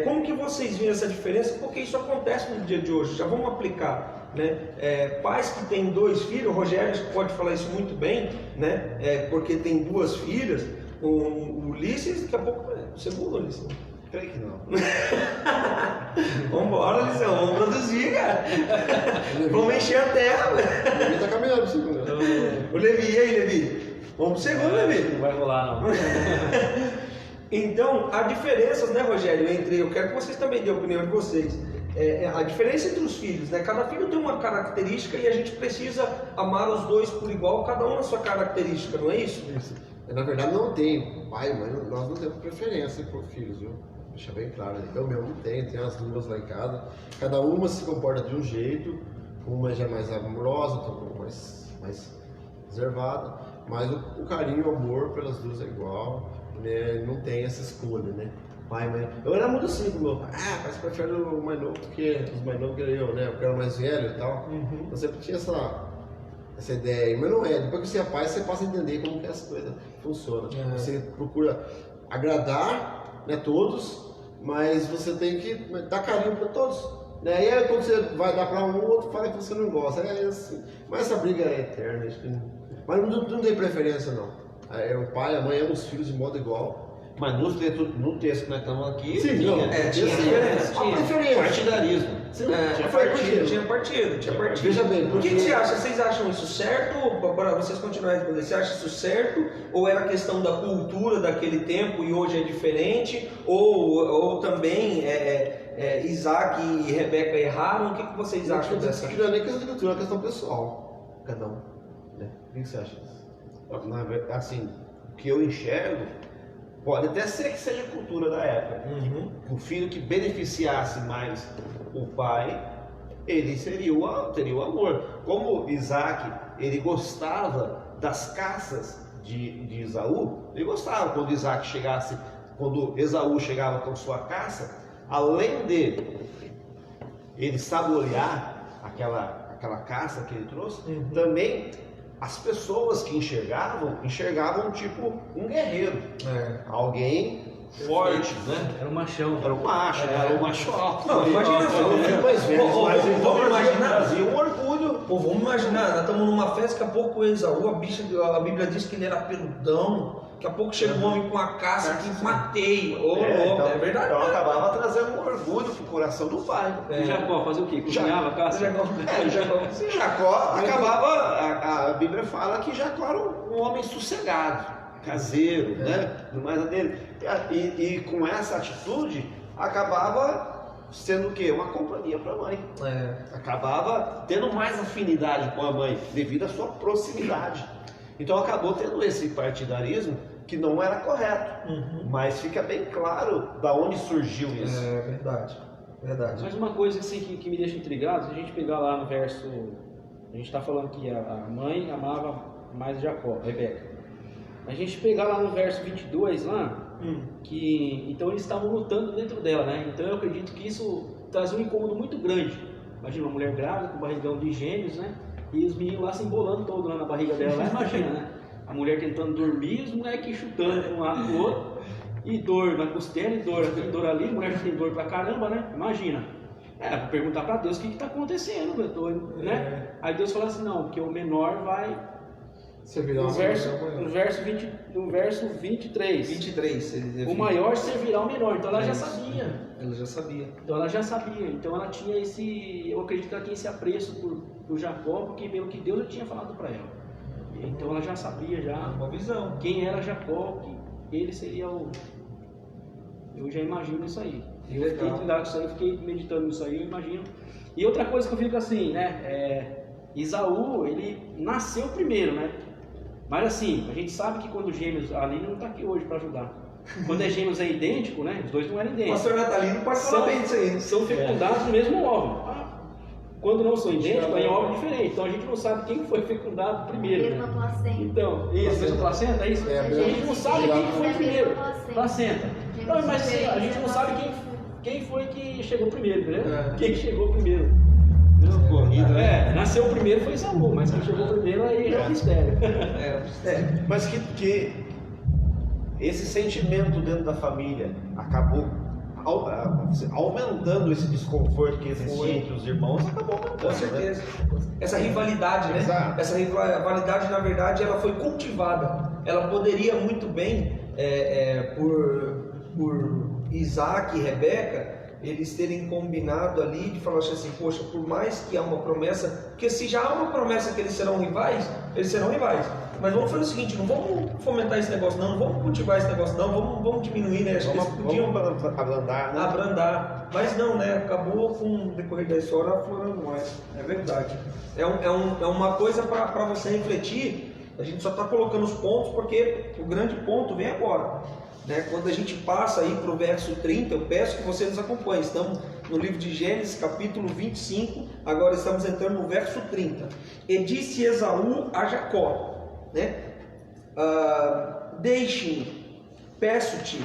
Como que vocês veem essa diferença? Porque isso acontece no dia de hoje, já vamos aplicar. Né? Pais que têm 2 filhos, o Rogério pode falar isso muito bem, né? Porque tem 2 filhas, o Ulisses, daqui a pouco, segundo Ulisses. Creio que não. Vamos embora, Lisão, vamos produzir, cara. Vamos encher a terra. O Levi tá caminhando pro segundo. O Levi, e aí, Levi? Vamos pro segundo, Levi. Não vai rolar, não. Então, há diferenças, né, Rogério, eu quero que vocês também dêem a opinião de vocês. A diferença entre os filhos, né? Cada filho tem uma característica e a gente precisa amar os 2 por igual, cada um na sua característica, não é isso? Isso. Na verdade não tem, pai e mãe, nós não temos preferência por filhos, viu? Deixa bem claro, eu mesmo não tenho as 2 lá em casa, cada uma se comporta de um jeito, uma já é mais amorosa, outra mais reservada, mas o carinho e o amor pelas duas é igual, né? Não tem essa escolha, né? Pai, mãe. Eu era muito assim com o meu pai. Mas você prefere o mais novo do que os mais novos que eu, né? Eu quero o mais velho e tal. Eu sempre tinha essa ideia, mas não é. Depois que você é pai, você passa a entender como que essa coisa funciona. Você procura agradar, né, todos, mas você tem que dar carinho para todos. Né? E aí quando você vai dar para um, o outro fala que você não gosta. É assim. Mas essa briga é eterna. Mas não tem preferência, não. O pai e a mãe amam os filhos de modo igual. Mas no texto que nós estamos aqui, sim, tinha preferência. Partidarismo. Tinha partido. Veja bem, o que você acha? Vocês acham isso certo? Para vocês continuarem a responder, você acha isso certo? Ou era questão da cultura daquele tempo e hoje é diferente? Ou também Isaac e Rebeca erraram? O que vocês acham dessa? Não é nem questão de cultura, é questão pessoal. Cada um. Né? O que você acha disso? Assim, o que eu enxergo, pode até ser que seja a cultura da época. O filho que beneficiasse mais o pai, ele teria o amor. Como Isaac, ele gostava das caças de Esaú, ele gostava quando Esaú chegava com sua caça, além de ele saborear aquela caça que ele trouxe, também as pessoas que enxergavam tipo um guerreiro, alguém forte, né? Era um machão. Era um macho, era um macho alto. Não, imagina só. Vamos imaginar. Um orgulho. Pô, vamos imaginar, nós estamos numa festa, daqui a pouco o Esaú, a Bíblia diz que ele era peludão, daqui a pouco chega um homem com a caça que matei. É verdade. Então acabava trazendo um orgulho pro coração do pai. E Jacó fazia o quê? Cozinhava a caça? Jacó acabava, a Bíblia fala que Jacó era um homem sossegado, caseiro, né? No mais dele. E com essa atitude acabava sendo o quê? Uma companhia para a mãe. Acabava tendo mais afinidade com a mãe devido à sua proximidade. Então acabou tendo esse partidarismo que não era correto, mas fica bem claro da onde surgiu isso. É verdade. Mas uma coisa assim, que me deixa intrigado, se a gente pegar lá no verso, a gente está falando que a mãe amava mais Jacó, Rebeca. A gente pegar lá no verso 22 lá, que então eles estavam lutando dentro dela, né? Então eu acredito que isso trazia um incômodo muito grande. Imagina uma mulher grávida com barrigão de gêmeos, né? E os meninos lá se embolando todo lá na barriga dela, lá, imagina, né? A mulher tentando dormir, os moleques chutando de um lado pro outro, e dor na costela, e dor ali, a mulher já tem dor pra caramba, né? Imagina. Vou perguntar pra Deus o que tá acontecendo, meu doido, né? Aí Deus fala assim, não, porque o menor vai... No verso 23, o maior servirá ao menor. Então ela já sabia. Então ela já sabia. Então ela tinha eu acredito que ela tinha esse apreço por Jacó, porque pelo que Deus já tinha falado para ela. Então ela já sabia uma visão. Quem era Jacó, que ele seria o... Eu já imagino isso aí. Eu fiquei intrigado com isso aí, fiquei meditando nisso aí, eu imagino. E outra coisa que eu fico assim, né? Esaú, ele nasceu primeiro, né? Mas assim, a gente sabe que quando gêmeos, a Aline não está aqui hoje para ajudar. Quando Gêmeos é idêntico, né? Os dois não eram idênticos. Pastor Natalino pode falar bem disso aí. São fecundados no mesmo óvulo. Quando não são idênticos, é em óvulo diferente. Então a gente não sabe quem foi fecundado primeiro. Mesma placenta. Então, isso, mesma placenta, é isso? A gente não sabe quem foi primeiro. Placenta. Não, mas a gente não sabe quem foi que chegou primeiro, entendeu? Quem chegou primeiro. Corrida, nasceu primeiro foi Saul, mas quem chegou primeiro aí é um mistério. Mas que esse sentimento dentro da família acabou aumentando esse desconforto que existia entre os irmãos, acabou aumentando. Com certeza. Né? Essa rivalidade, né? Exato. Essa rivalidade, na verdade, ela foi cultivada. Ela poderia muito bem, por Isaac e Rebeca, eles terem combinado ali de falar assim, poxa, por mais que há uma promessa, porque se já há uma promessa que eles serão rivais, mas vamos fazer o seguinte, não vamos fomentar esse negócio não vamos cultivar esse negócio não, vamos diminuir, né? Acho que eles podiam abrandar, né? Abrandar, mas não, né? Acabou com o decorrer da história aflorando mais, é verdade. É uma coisa para você refletir, a gente só está colocando os pontos porque o grande ponto vem agora. Né? Quando a gente passa aí para o verso 30, eu peço que você nos acompanhe. Estamos no livro de Gênesis, capítulo 25, agora estamos entrando no verso 30. E disse Esaú a Jacó: né? Deixe-me, peço-te,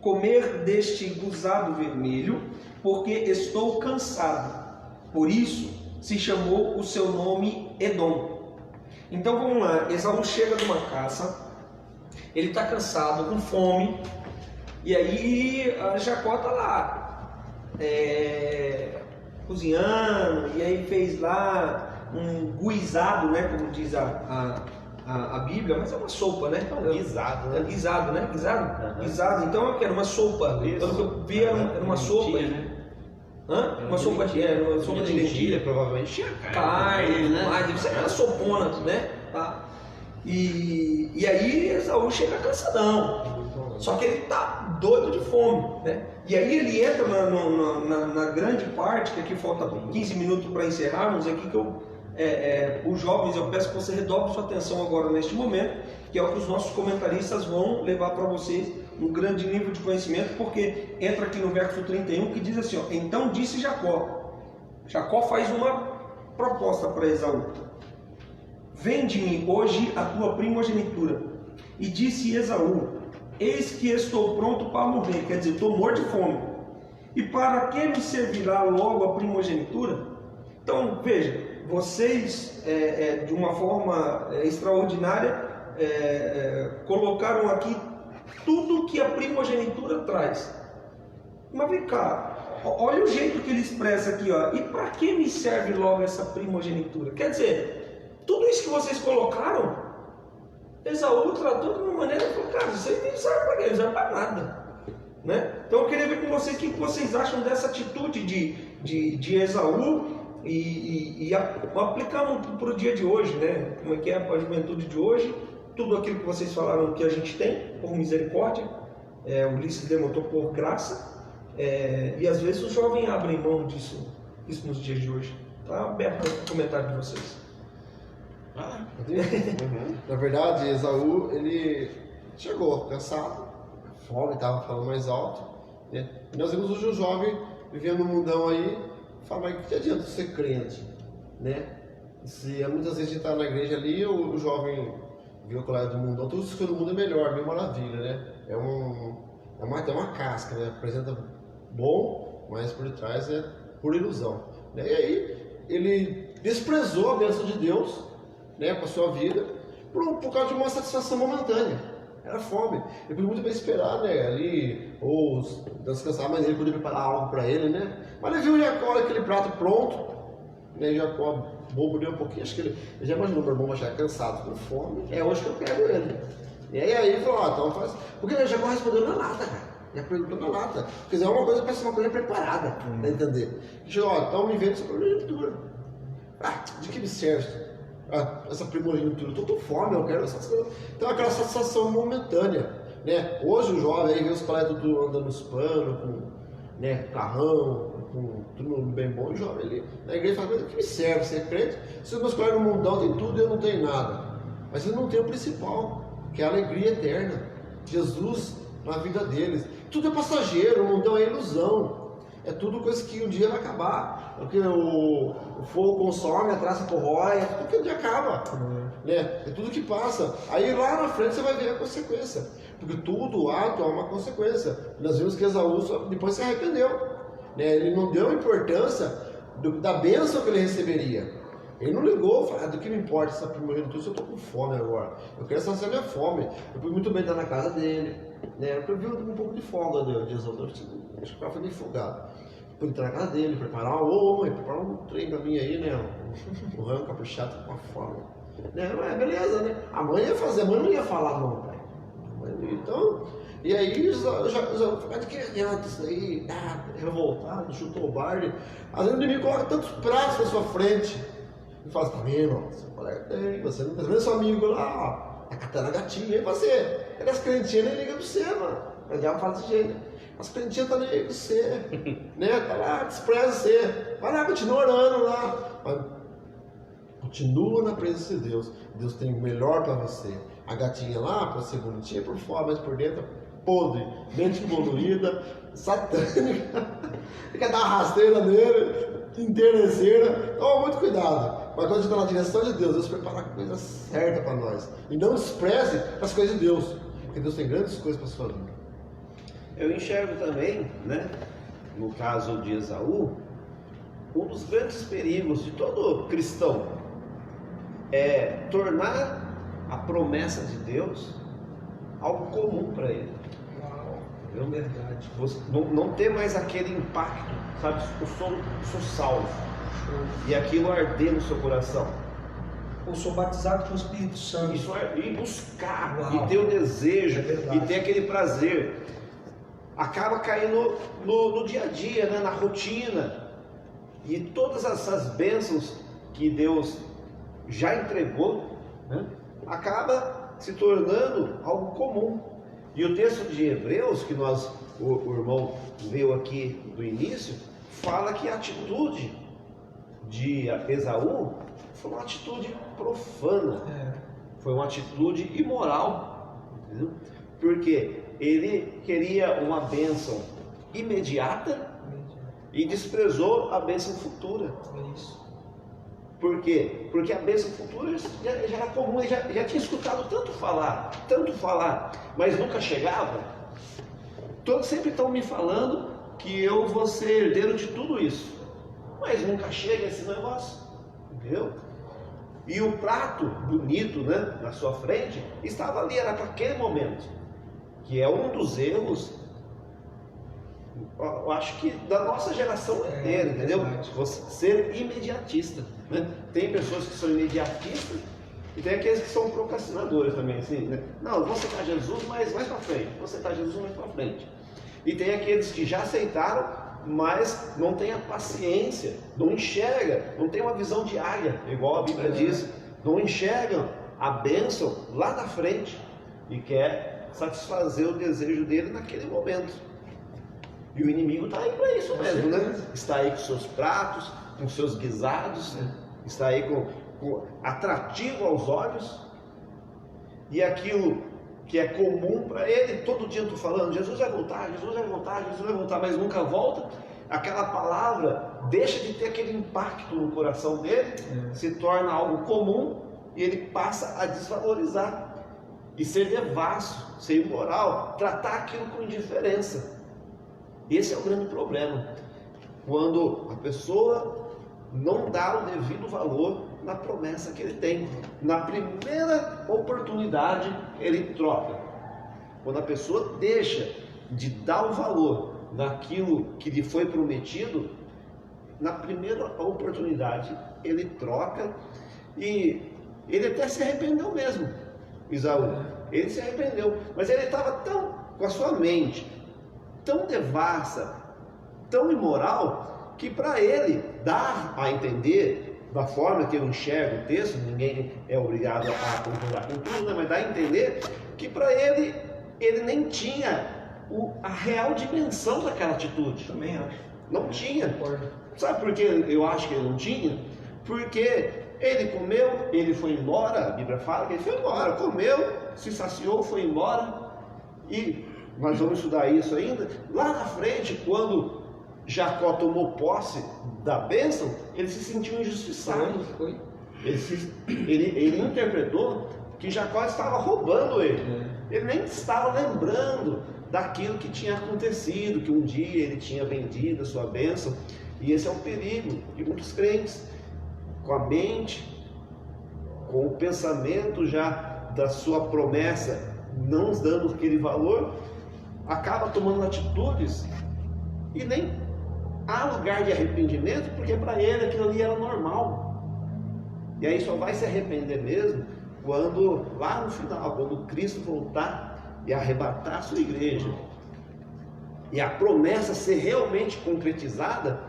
comer deste guzado vermelho, porque estou cansado. Por isso se chamou o seu nome Edom. Então vamos lá, Esaú chega de uma caça, ele está cansado, com fome, e aí Jacó está lá, cozinhando, e aí fez lá um guisado, né, como diz a Bíblia, mas é uma sopa, né? Guisado, né? Guisado, né? Guisado? Uhum. Guisado, então eu quero uma sopa. Isso. Pelo que eu vi, era uma sopa. né? Hã? Uma sopa de lentilha. Provavelmente tinha Carne, né? mais, deve ser aquela sopona, né? Tá? E aí Esaú chega cansadão. Só que ele tá doido de fome, né? E aí ele entra na grande parte, que aqui falta 15 minutos para encerrarmos, aqui que os jovens, eu peço que você redobre sua atenção agora neste momento, que é o que os nossos comentaristas vão levar para vocês um grande nível de conhecimento, porque entra aqui no verso 31 que diz assim, ó, então disse Jacó. Jacó faz uma proposta para Esaú. Vende-me hoje a tua primogenitura. E disse Esaú, eis que estou pronto para morrer, quer dizer, estou morto de fome. E para que me servirá logo a primogenitura? Então, veja, vocês, de uma forma extraordinária, colocaram aqui tudo que a primogenitura traz. Mas vem cá, olha o jeito que ele expressa aqui, ó. E para que me serve logo essa primogenitura? Quer dizer, tudo isso que vocês colocaram, Esaú tratou de uma maneira que falou, cara, isso aí não serve para quê? Não serve para nada, né? Então eu queria ver com vocês o que vocês acham dessa atitude de Esaú e aplicando para o dia de hoje, né? Como é que é a juventude de hoje? Tudo aquilo que vocês falaram que a gente tem, por misericórdia, Ulisses demonstrou por graça, e às vezes os jovens abrem mão disso nos dias de hoje. Está aberto o comentário de vocês. Na verdade, Esaú, ele chegou cansado, fome, estava falando mais alto, né? E nós vemos hoje o jovem vivendo no mundão aí, fala, mas que adianta ser crente, né? Se muitas vezes a gente está na igreja ali, o jovem viu aquela do mundão, tudo isso do mundo é melhor, bem maravilha, né? É uma casca, né? Apresenta bom, mas por trás é pura ilusão, né? E aí ele desprezou a bênção de Deus, né, para a sua vida, por causa de uma satisfação momentânea. Era fome. Ele podia muito bem esperar, né, ali, ou descansar, mas ele podia preparar algo para ele, né? Mas ele viu Jacó, aquele prato pronto, né? Jacó bobo deu um pouquinho, acho que ele já imaginou, meu irmão vai chegar cansado, com fome, é hoje que eu quero ele. E aí ele falou, então faz. Porque Jacó respondeu na lata, cara. Já perguntou na lata. Quer dizer, é uma coisa, parece uma coisa preparada, para entender. Ele chegou, então me vende essa primogenitura. De que me serve essa primogenitura? Eu estou com fome, eu quero essa. Então aquela satisfação momentânea, né? Hoje o jovem aí vê os colegas tudo andando nos panos, com, né, carrão, com tudo bem bom, e o jovem ali na igreja fala, mas o que me serve ser crente? Se os meus colegas no mundão tem tudo e eu não tenho nada. Mas eles não têm o principal, que é a alegria eterna. Jesus na vida deles. Tudo é passageiro, o mundão é ilusão. É tudo coisa que um dia vai acabar. Porque o fogo consome, a traça corrói, é tudo que um dia acaba. Né? É tudo que passa. Aí lá na frente você vai ver a consequência. Porque tudo ato é uma consequência. Nós vimos que Esaú depois se arrependeu. Né? Ele não deu importância da bênção que ele receberia. Ele não ligou, falou, do que me importa essa primogenitura se eu estou com fome agora? Eu quero saciar minha fome. Eu pude muito bem estar na casa dele. Né? Eu vi um pouco de folga de Esaú. Acho que o cara foi bem folgado. Pude entrar na casa dele, preparar mãe, preparar um trem pra mim aí, né? Um rango caprichado com a fome. Né? Beleza, né? A mãe ia fazer, a mãe não ia falar não, pai. Então, e aí já de que adianta isso aí? Revoltado, chutou o barde. Às vezes o inimigo coloca tantos pratos na sua frente. E fala, tá vendo? Seu colega tem, você não tá vendo seu amigo lá, ó, tá catando a gatinha, e você? As crentinhas nem ligam pra você, mano. Mas já fala desse jeito. As crentinhas tá nem aí com você, né? Tá lá, despreza você. Vai lá, continua orando lá. Mas continua na presença de Deus. Deus tem o melhor para você. A gatinha lá, para ser bonitinha por fora, mas por dentro, podre, mente poluída, satânica. Quer dar uma rasteira nele, interesseira. Toma muito cuidado. Mas quando a gente está na direção de Deus, Deus prepara a coisa certa para nós. E não despreze as coisas de Deus, porque Deus tem grandes coisas para a sua vida. Eu enxergo também, né, no caso de Esaú, um dos grandes perigos de todo cristão é tornar a promessa de Deus algo comum para ele. É verdade. Você não ter mais aquele impacto, sabe? Eu sou salvo. E aquilo arder no seu coração. Eu sou batizado com o Espírito Santo. Isso é ir buscar, Uau. e ter o desejo, É verdade. e ter aquele prazer. Acaba caindo no dia a dia, né? Na rotina. E todas essas bênçãos que Deus já entregou, né? Acaba se tornando algo comum. E o texto de Hebreus, que o irmão veio aqui do início, fala que a atitude de Esaú foi uma atitude profana, foi uma atitude imoral, entendeu? Porque ele queria uma bênção imediata e desprezou a bênção futura. É isso. Por quê? Porque a bênção futura já era comum, ele já tinha escutado tanto falar, mas nunca chegava. Todos sempre estão me falando que eu vou ser herdeiro de tudo isso, mas nunca chega esse negócio, entendeu? E o prato bonito, né, na sua frente, estava ali, era para aquele momento, que é um dos erros, eu acho que da nossa geração inteira, entendeu? Você ser imediatista, né? Tem pessoas que são imediatistas e tem aqueles que são procrastinadores também, assim, né? Não, vou aceitar Jesus, mas mais para frente, vou aceitar Jesus mais para frente. E tem aqueles que já aceitaram, mas não tem a paciência, não enxerga, não tem uma visão diária, igual a Bíblia diz, não enxergam a bênção lá na frente e quer satisfazer o desejo dele naquele momento. E o inimigo está aí para isso mesmo, né? Está aí com seus pratos, com seus guisados, está aí com atrativo aos olhos, e aquilo que é comum para ele, todo dia eu estou falando, Jesus vai voltar, Jesus vai voltar, Jesus vai voltar, mas nunca volta. Aquela palavra deixa de ter aquele impacto no coração dele, se torna algo comum e ele passa a desvalorizar e ser devasso, ser imoral, tratar aquilo com indiferença. Esse é o grande problema, quando a pessoa não dá o devido valor na promessa que ele tem. Na primeira oportunidade ele troca. Quando a pessoa deixa de dar o valor naquilo que lhe foi prometido, na primeira oportunidade ele troca, e ele até se arrependeu mesmo, Esaú. Ele se arrependeu, mas ele estava tão com a sua mente tão devassa, tão imoral, que para ele dar a entender, da forma que eu enxergo o texto, ninguém é obrigado a concordar com tudo, né? Mas dá a entender que para ele nem tinha a real dimensão daquela atitude. Também acho. Não tinha. Sabe por que eu acho que ele não tinha? Porque ele comeu, ele foi embora, a Bíblia fala que ele foi embora, comeu, se saciou, foi embora, e nós vamos estudar isso ainda. Lá na frente, quando Jacó tomou posse da bênção, ele se sentiu injustiçado. Ele interpretou que Jacó estava roubando ele. Ele nem estava lembrando daquilo que tinha acontecido, que um dia ele tinha vendido a sua bênção. E esse é um perigo de muitos crentes, com a mente, com o pensamento já da sua promessa, não dando aquele valor, acaba tomando atitudes e nem há lugar de arrependimento, porque para ele aquilo ali era normal. E aí só vai se arrepender mesmo quando, lá no final, quando Cristo voltar e arrebatar a sua igreja, e a promessa ser realmente concretizada,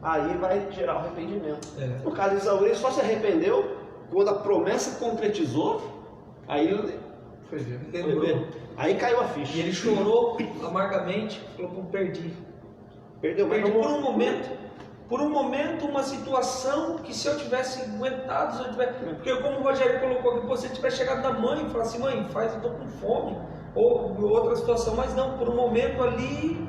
aí vai gerar o arrependimento. No caso de Esaú, ele só se arrependeu quando a promessa concretizou, aí ele foi ver. Aí caiu a ficha. E ele chorou amargamente, falou: perdi. Perdeu, mas Perdi por um momento, uma situação que se eu tivesse aguentado, se eu tivesse... Porque como o Rogério colocou aqui, você tiver chegado da mãe e falar assim: mãe, eu estou com fome, ou outra situação, mas não, por um momento ali,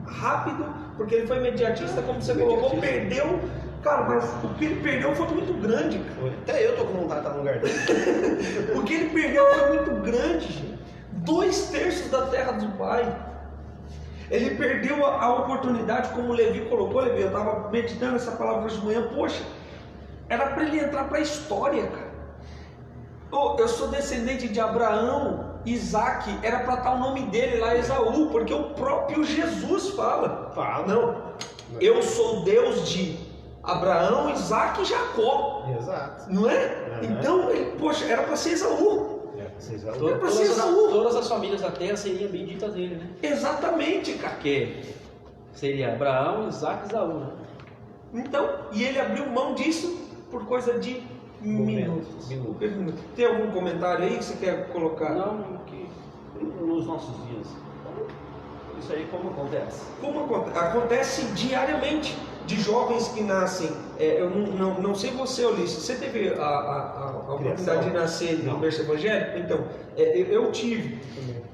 rápido, porque ele foi imediatista, como você colocou, perdeu Cara, mas o que ele perdeu foi muito grande, cara. Até eu tô com vontade de estar no lugar dele. O que ele perdeu foi muito grande, gente. 2/3 da terra do pai. Ele perdeu a oportunidade, como o Levi colocou, Levi, eu estava meditando essa palavra hoje de manhã, poxa, era para ele entrar para a história, cara. Eu sou descendente de Abraão, Isaac, era para estar o nome dele lá, Esaú, porque o próprio Jesus fala. Não, eu sou Deus de Abraão, Isaac e Jacó. Exato. Não é? Então, poxa, era para ser Esaú. Todas as famílias da terra seriam benditas dele, né? Exatamente, cara. Porque seria Abraão, Isaac e Esaú, né? Então, e ele abriu mão disso por coisa de minutos. Tem algum comentário aí que você quer colocar? Não, que Nos nossos dias. Isso aí como acontece? Como acontece diariamente de jovens que nascem. Eu não sei você, Ulisses, você teve a oportunidade de nascer no berço evangélico? Então, eu tive.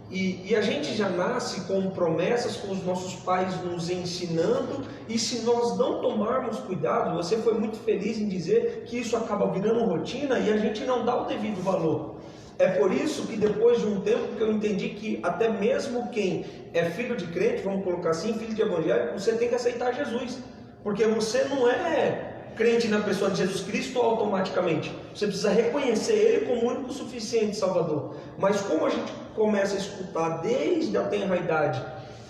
E a gente já nasce com promessas, com os nossos pais nos ensinando, e se nós não tomarmos cuidado, você foi muito feliz em dizer que isso acaba virando rotina e a gente não dá o devido valor. É por isso que depois de um tempo que eu entendi que até mesmo quem é filho de crente, vamos colocar assim, filho de evangélico, você tem que aceitar Jesus. Porque você não é crente na pessoa de Jesus Cristo automaticamente. Você precisa reconhecer Ele como o único suficiente Salvador. Mas como a gente começa a escutar desde a tenra idade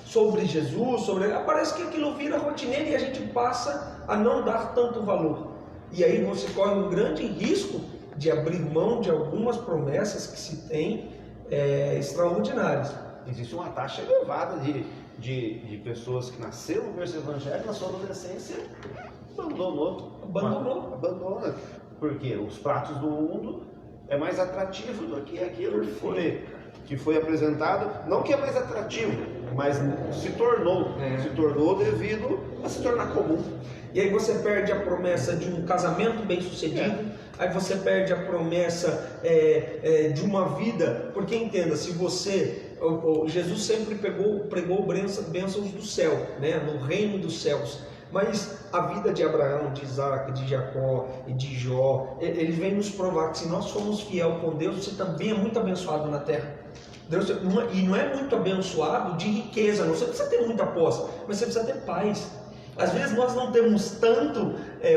sobre Jesus, parece que aquilo vira rotineiro e a gente passa a não dar tanto valor. E aí você corre um grande risco de abrir mão de algumas promessas que se tem extraordinárias. Existe uma taxa elevada de pessoas que nasceram no berço evangélico, na sua adolescência abandona, porque os pratos do mundo é mais atrativo do que aquilo que foi apresentado, não que é mais atrativo, mas se tornou devido a se tornar comum. E aí você perde a promessa de um casamento bem sucedido, aí você perde a promessa de uma vida, porque entenda, se você, Jesus sempre pregou bênçãos do céu, né, no reino dos céus, mas a vida de Abraão, de Isaac, de Jacó e de Jó, ele vem nos provar que se nós somos fiel com Deus, você também é muito abençoado na terra. Deus, e não é muito abençoado de riqueza, não, você precisa ter muita posse, mas você precisa ter paz. Às vezes nós não temos tanto,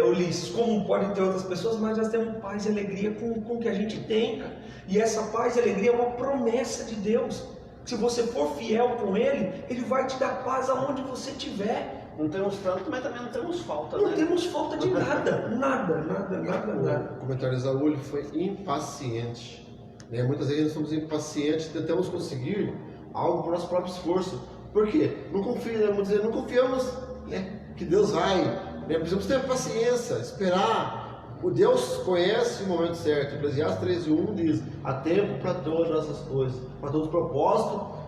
Ulisses, como podem ter outras pessoas, mas nós temos paz e alegria com o que a gente tem, cara. E essa paz e alegria é uma promessa de Deus. Se você for fiel com Ele, Ele vai te dar paz aonde você estiver. Não temos tanto, mas também não temos falta, Não temos falta de nada, nada. O comentário de Esaú foi impaciente. Muitas vezes nós somos impacientes, tentamos conseguir algo por nosso próprio esforço. Por quê? Não confiamos, que Deus vai. Precisamos ter paciência, esperar. O Deus conhece o momento certo. Eclesiastes 3:1 diz: há tempo para todas essas coisas, para todo propósito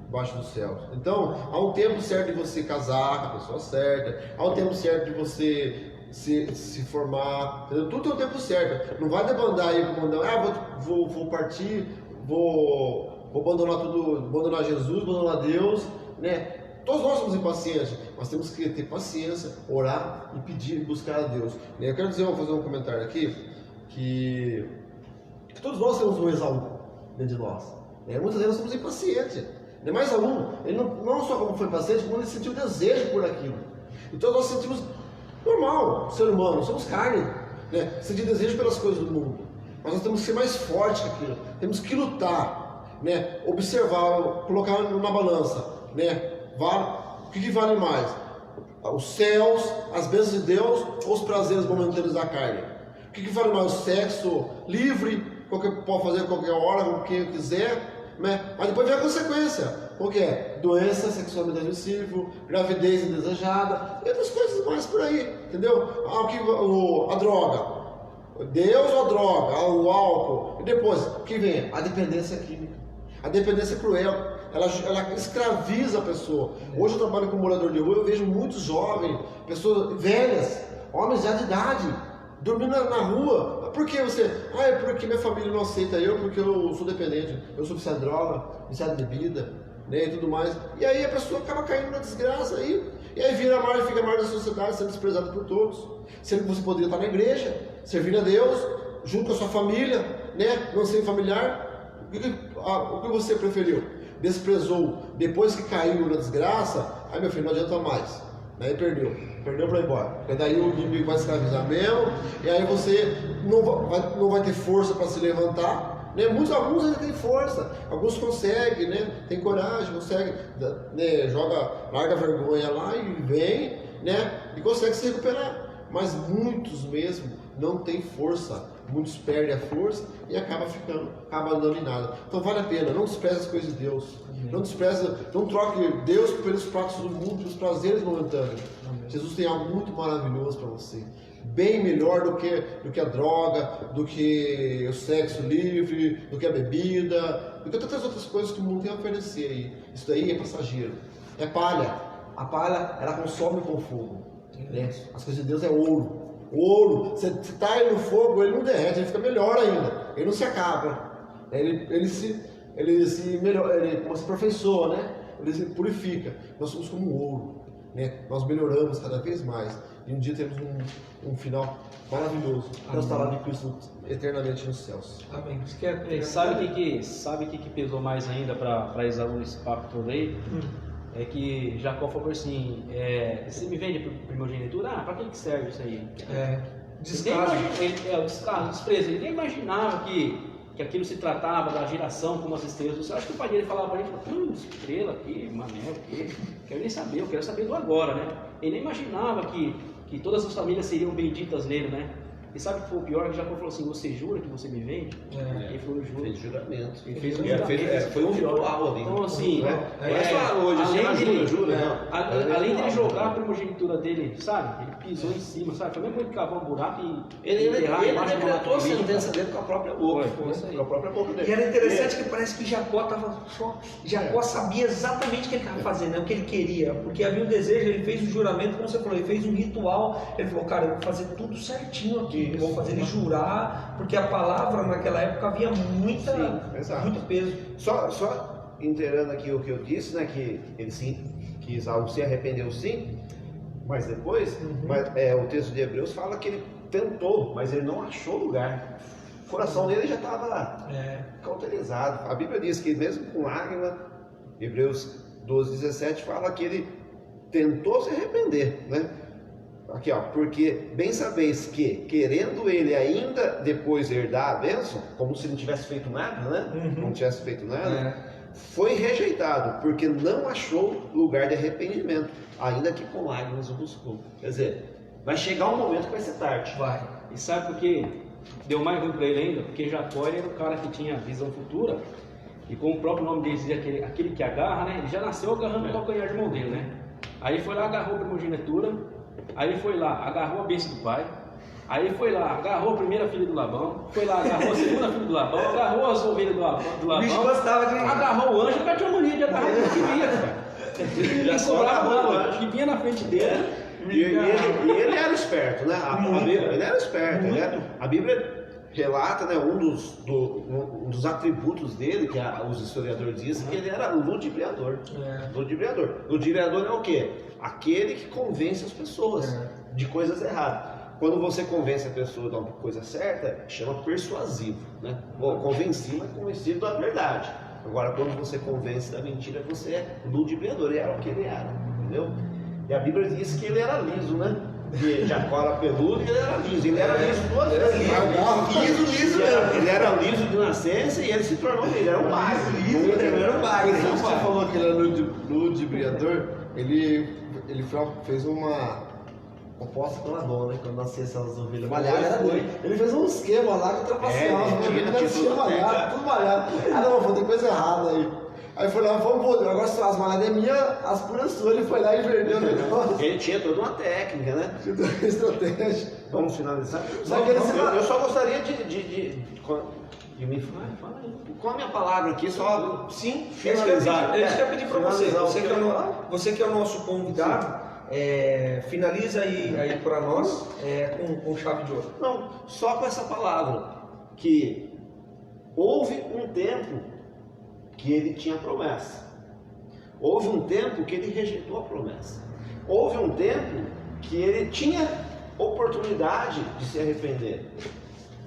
debaixo dos céus. Então, há um tempo certo de você casar com a pessoa certa, há um tempo certo de você se formar, entendeu? Tudo tem um tempo certo. Não vai debandar aí para mandar, vou partir, vou abandonar tudo, abandonar Jesus, abandonar Deus, né? Todos nós somos impacientes, mas temos que ter paciência, orar e pedir e buscar a Deus. Eu quero fazer um comentário aqui, que todos nós temos um Esaú dentro de nós. Muitas vezes nós somos impacientes. Mas Esaú, ele não só como foi paciente, como ele sentiu desejo por aquilo. Então nós sentimos normal, ser humano, somos carne, sentir desejo pelas coisas do mundo. Mas nós temos que ser mais fortes que aquilo, temos que lutar, observar, colocar na balança, o que vale mais? Os céus, as bênçãos de Deus ou os prazeres momentâneos da carne? O que vale mais? O sexo livre, pode fazer a qualquer hora, com quem quiser, mas depois vem a consequência. O que é? Doença sexualmente transmissível, gravidez indesejada e outras coisas mais por aí, entendeu? A droga, Deus ou a droga, o álcool, e depois, o que vem? A dependência química, a dependência cruel, ela escraviza a pessoa. Hoje eu trabalho com morador de rua, eu vejo muitos jovens, pessoas velhas, homens já de idade, dormindo na rua. Por que você? É porque minha família não aceita eu, porque eu sou dependente, eu sou viciado em droga, viciado em bebida, e tudo mais. E aí a pessoa acaba caindo na desgraça aí. E aí vira a fica a margem da sociedade, sendo desprezado por todos. Sendo que você poderia estar na igreja, servindo a Deus, junto com a sua família, né? Não sendo familiar. O que você preferiu? Desprezou, depois que caiu na desgraça, aí meu filho, não adianta mais. Aí perdeu para ir embora. Porque daí o inimigo vai escravizar mesmo, e aí você não vai ter força para se levantar. Né? Alguns ainda têm força, alguns conseguem, né? Tem coragem, conseguem, né? Larga a vergonha lá e vem, né? E consegue se recuperar. Mas muitos mesmo não têm força, muitos perdem a força e acaba andando em nada. Então vale a pena, não despreze as coisas de Deus, não troque Deus pelos pratos do mundo, pelos prazeres momentâneos. Jesus tem algo muito maravilhoso para você, bem melhor do que a droga, do que o sexo livre, do que a bebida, do que tantas outras coisas que o mundo tem a oferecer aí. Isso daí é passageiro, é palha. A palha, ela consome com fogo, né? As coisas de Deus é ouro. O ouro, você está aí no fogo, ele não derrete, ele fica melhor ainda, ele não se acaba, ele se aperfeiçoa, né? Ele se purifica. Nós somos como ouro, né? Nós melhoramos cada vez mais e um dia temos um final maravilhoso. Nós estará de Cristo eternamente nos céus. Amém. Sabe o que pesou mais ainda para Esaú nesse papo todo aí? É que Jacó falou assim, você me vende por primogenitura? Para que serve isso aí? Descaso. O descaso, o desprezo. Ele nem imaginava que aquilo se tratava da geração como as estrelas. Eu acho que o pai dele falava para ele, estrela aqui, mané, o quê? Quero nem saber, eu quero saber do agora, né? Ele nem imaginava que todas as famílias seriam benditas nele, né? E sabe o que foi o pior? Que Jacó falou assim, você jura que você me vende? Ele falou, juro. Fez juramento. Ele fez um juramento. Foi um ritual ali. Então assim, além dele jogar a primogenitura dele, sabe? Ele pisou em cima, sabe? Foi mesmo ele cavar um buraco e ele decretou a sentença dele com a própria boca. Com a própria boca dele. E era interessante que parece que Jacó estava só. Jacó sabia exatamente o que ele estava fazendo, o que ele queria, porque havia um desejo, ele fez o juramento, como você falou, ele fez um ritual, ele falou, cara, eu vou fazer tudo certinho aqui. Vou fazer ele jurar, porque a palavra naquela época havia muito peso. Só inteirando aqui o que eu disse, né, que Esaú se arrependeu sim, mas depois, o texto de Hebreus fala que ele tentou, mas ele não achou lugar. O coração dele já estava cauterizado. A Bíblia diz que mesmo com lágrima, Hebreus 12:17 fala que ele tentou se arrepender, né? Aqui, ó, porque bem sabeis que, querendo ele ainda depois herdar a bênção, como se não tivesse feito nada, né? Não tivesse feito nada, foi rejeitado, porque não achou lugar de arrependimento, ainda que com lágrimas o buscou. Quer dizer, vai chegar um momento que vai ser tarde. Vai. E sabe por que deu mais ruim para ele ainda? Porque Jacó era o cara que tinha visão futura, e como o próprio nome dele dizia, aquele que agarra, né? Ele já nasceu agarrando o calcanhar de mão dele, né? Aí ele foi lá, agarrou a primogenitura. Aí ele foi lá, agarrou a bênção do pai. Aí ele foi lá, agarrou a primeira filha do Labão. Foi lá, agarrou a segunda filha do Labão. Agarrou as ovelhas do Labão. Agarrou o anjo, porque tinha mania de agarrar o que queria, cara. Já sobrava o anjo que vinha na frente dele. E ele era esperto, né? Ele era esperto. A Bíblia relata, né, um dos atributos dele, que os historiadores dizem, que ele era ludibriador. Ludibriador é o quê? Aquele que convence as pessoas de coisas erradas. Quando você convence a pessoa de uma coisa certa, chama persuasivo, né? Convencido é convencido da verdade. Agora, quando você convence da mentira, você é ludibriador. E era o que ele era, entendeu? E a Bíblia diz que ele era liso, né? Que Jacó era peludo e ele era liso. Ele era liso duas vezes. Liso mesmo. Ele era liso de nascença e ele se tornou, ele era um magro. Ele era um magro. Você falou que ele era ludibriador, ele fez uma oposta com a dona, né? Quando nascia essas ovelhas malhadas, era dele. Ele fez um esquema lá que ultrapassava. Tudo malhado. Ah não, vou ter coisa errada aí. Aí foi lá, agora as malhadas é minha, as puras suas. Ele foi lá e inverteu o negócio. Ele tinha toda uma técnica, né? Tinha toda uma estratégia. Vamos finalizar? Eu só gostaria de me falar. Qual a minha palavra aqui? Só finalizar. Eu quero pedir para você que é o nosso convidado, finaliza aí para nós com chave de ouro. Não, só com essa palavra, que houve um tempo que ele tinha promessa. Houve um tempo que ele rejeitou a promessa. houve um tempo que ele tinha oportunidade de se arrepender,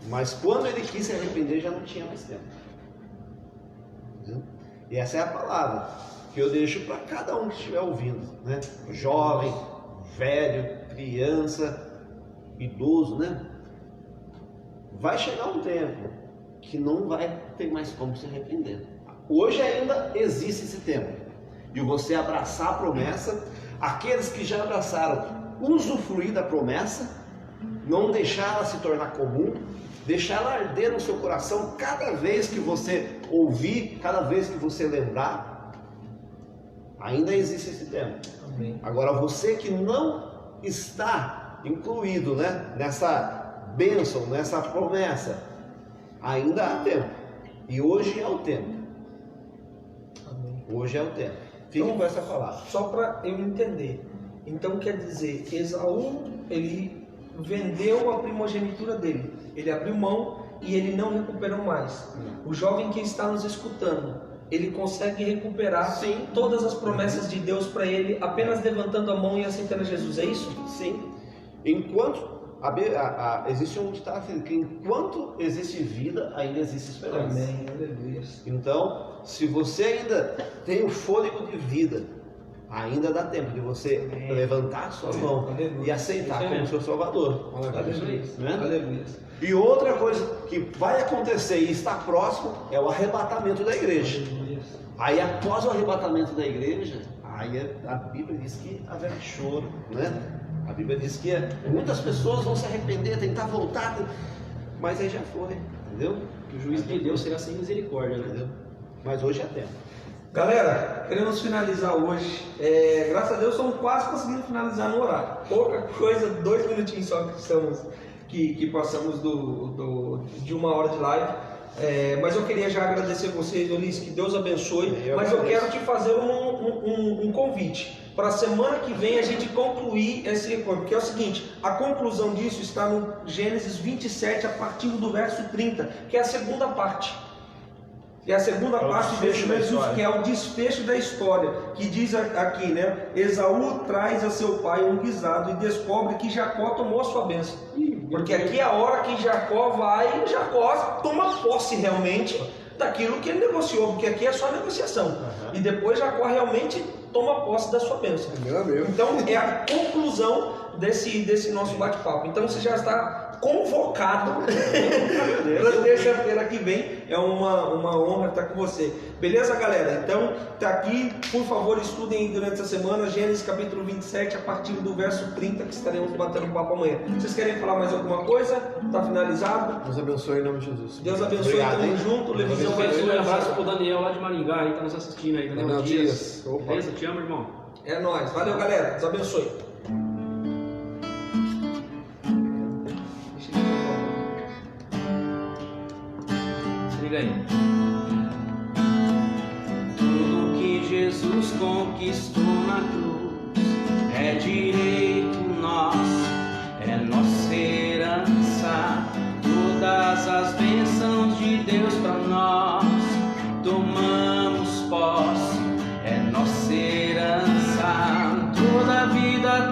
mas quando ele quis se arrepender já não tinha mais tempo. Entendeu? E essa é a palavra que eu deixo para cada um que estiver ouvindo, né? Jovem, velho, criança, idoso, né? Vai chegar um tempo que não vai ter mais como se arrepender. Hoje ainda existe esse tempo de você abraçar a promessa. Aqueles que já abraçaram, usufruir da promessa, não deixar ela se tornar comum, deixar ela arder no seu coração cada vez que você ouvir, cada vez que você lembrar. Ainda existe esse tempo. Amém. Agora, você que não está incluído, né, nessa bênção, nessa promessa, ainda há tempo. E hoje é o tempo. Amém. Hoje é o tempo. Fique com essa palavra. Só para eu entender. Então quer dizer, Esaú, ele vendeu a primogenitura dele. Ele abriu mão e ele não recuperou mais. O jovem que está nos escutando, ele consegue recuperar Sim. todas as promessas de Deus para ele, apenas levantando a mão e aceitando a Jesus. É isso? Sim. Enquanto existe um ditado que enquanto existe vida, ainda existe esperança. Amém. Aleluia. Então, se você ainda tem o fôlego de vida, ainda dá tempo de você levantar a sua mão Aleluia. e aceitar como seu Salvador. Aleluia. Né? Aleluia. E outra coisa que vai acontecer e está próximo é o arrebatamento da igreja. Aleluia. Aí após o arrebatamento da igreja, aí a Bíblia diz que haverá choro, né? A Bíblia diz que muitas pessoas vão se arrepender, tentar voltar, mas aí já foi, entendeu? Que o juiz de Deus será sem misericórdia, né? Entendeu? Mas hoje é tempo. Galera, queremos finalizar hoje. Graças a Deus estamos quase conseguindo finalizar no horário. Pouca coisa, 2 minutinhos só que passamos de 1 hora de live. Mas eu queria já agradecer vocês, Ulisses, que Deus abençoe. Mas eu quero te fazer um convite. Para a semana que vem a gente concluir esse recorde. Porque é o seguinte, a conclusão disso está no Gênesis 27, a partir do verso 30, que é a segunda parte. E a segunda parte desse Jesus, que é o desfecho da história, que diz aqui, né? Esaú traz a seu pai um guisado e descobre que Jacó tomou a sua bênção. Porque aqui é a hora que Jacó toma posse realmente daquilo que ele negociou, porque aqui é só negociação. E depois Jacó realmente toma posse da sua bênção. Então é a conclusão desse nosso bate-papo. Então você já está convocado para terça-feira que vem. É uma honra estar com você. Beleza, galera? Então, tá aqui. Por favor, estudem durante essa semana Gênesis capítulo 27, a partir do verso 30, que estaremos batendo papo amanhã. Vocês querem falar mais alguma coisa? Tá finalizado? Deus abençoe em nome de Jesus. Deus abençoe. Obrigado, Tamo hein? junto. Levisão vai Um finalizar. abraço pro Daniel lá de Maringá, aí tá nos assistindo aí, Daniel Daniel Dias. Dias. Opa. Beleza? Te amo, irmão. É nóis. Valeu, galera. Deus abençoe. Liga aí. Tudo que Jesus conquistou na cruz é direito nosso, é nossa herança. Todas as bênçãos de Deus para nós tomamos posse, é nossa herança. Toda a vida,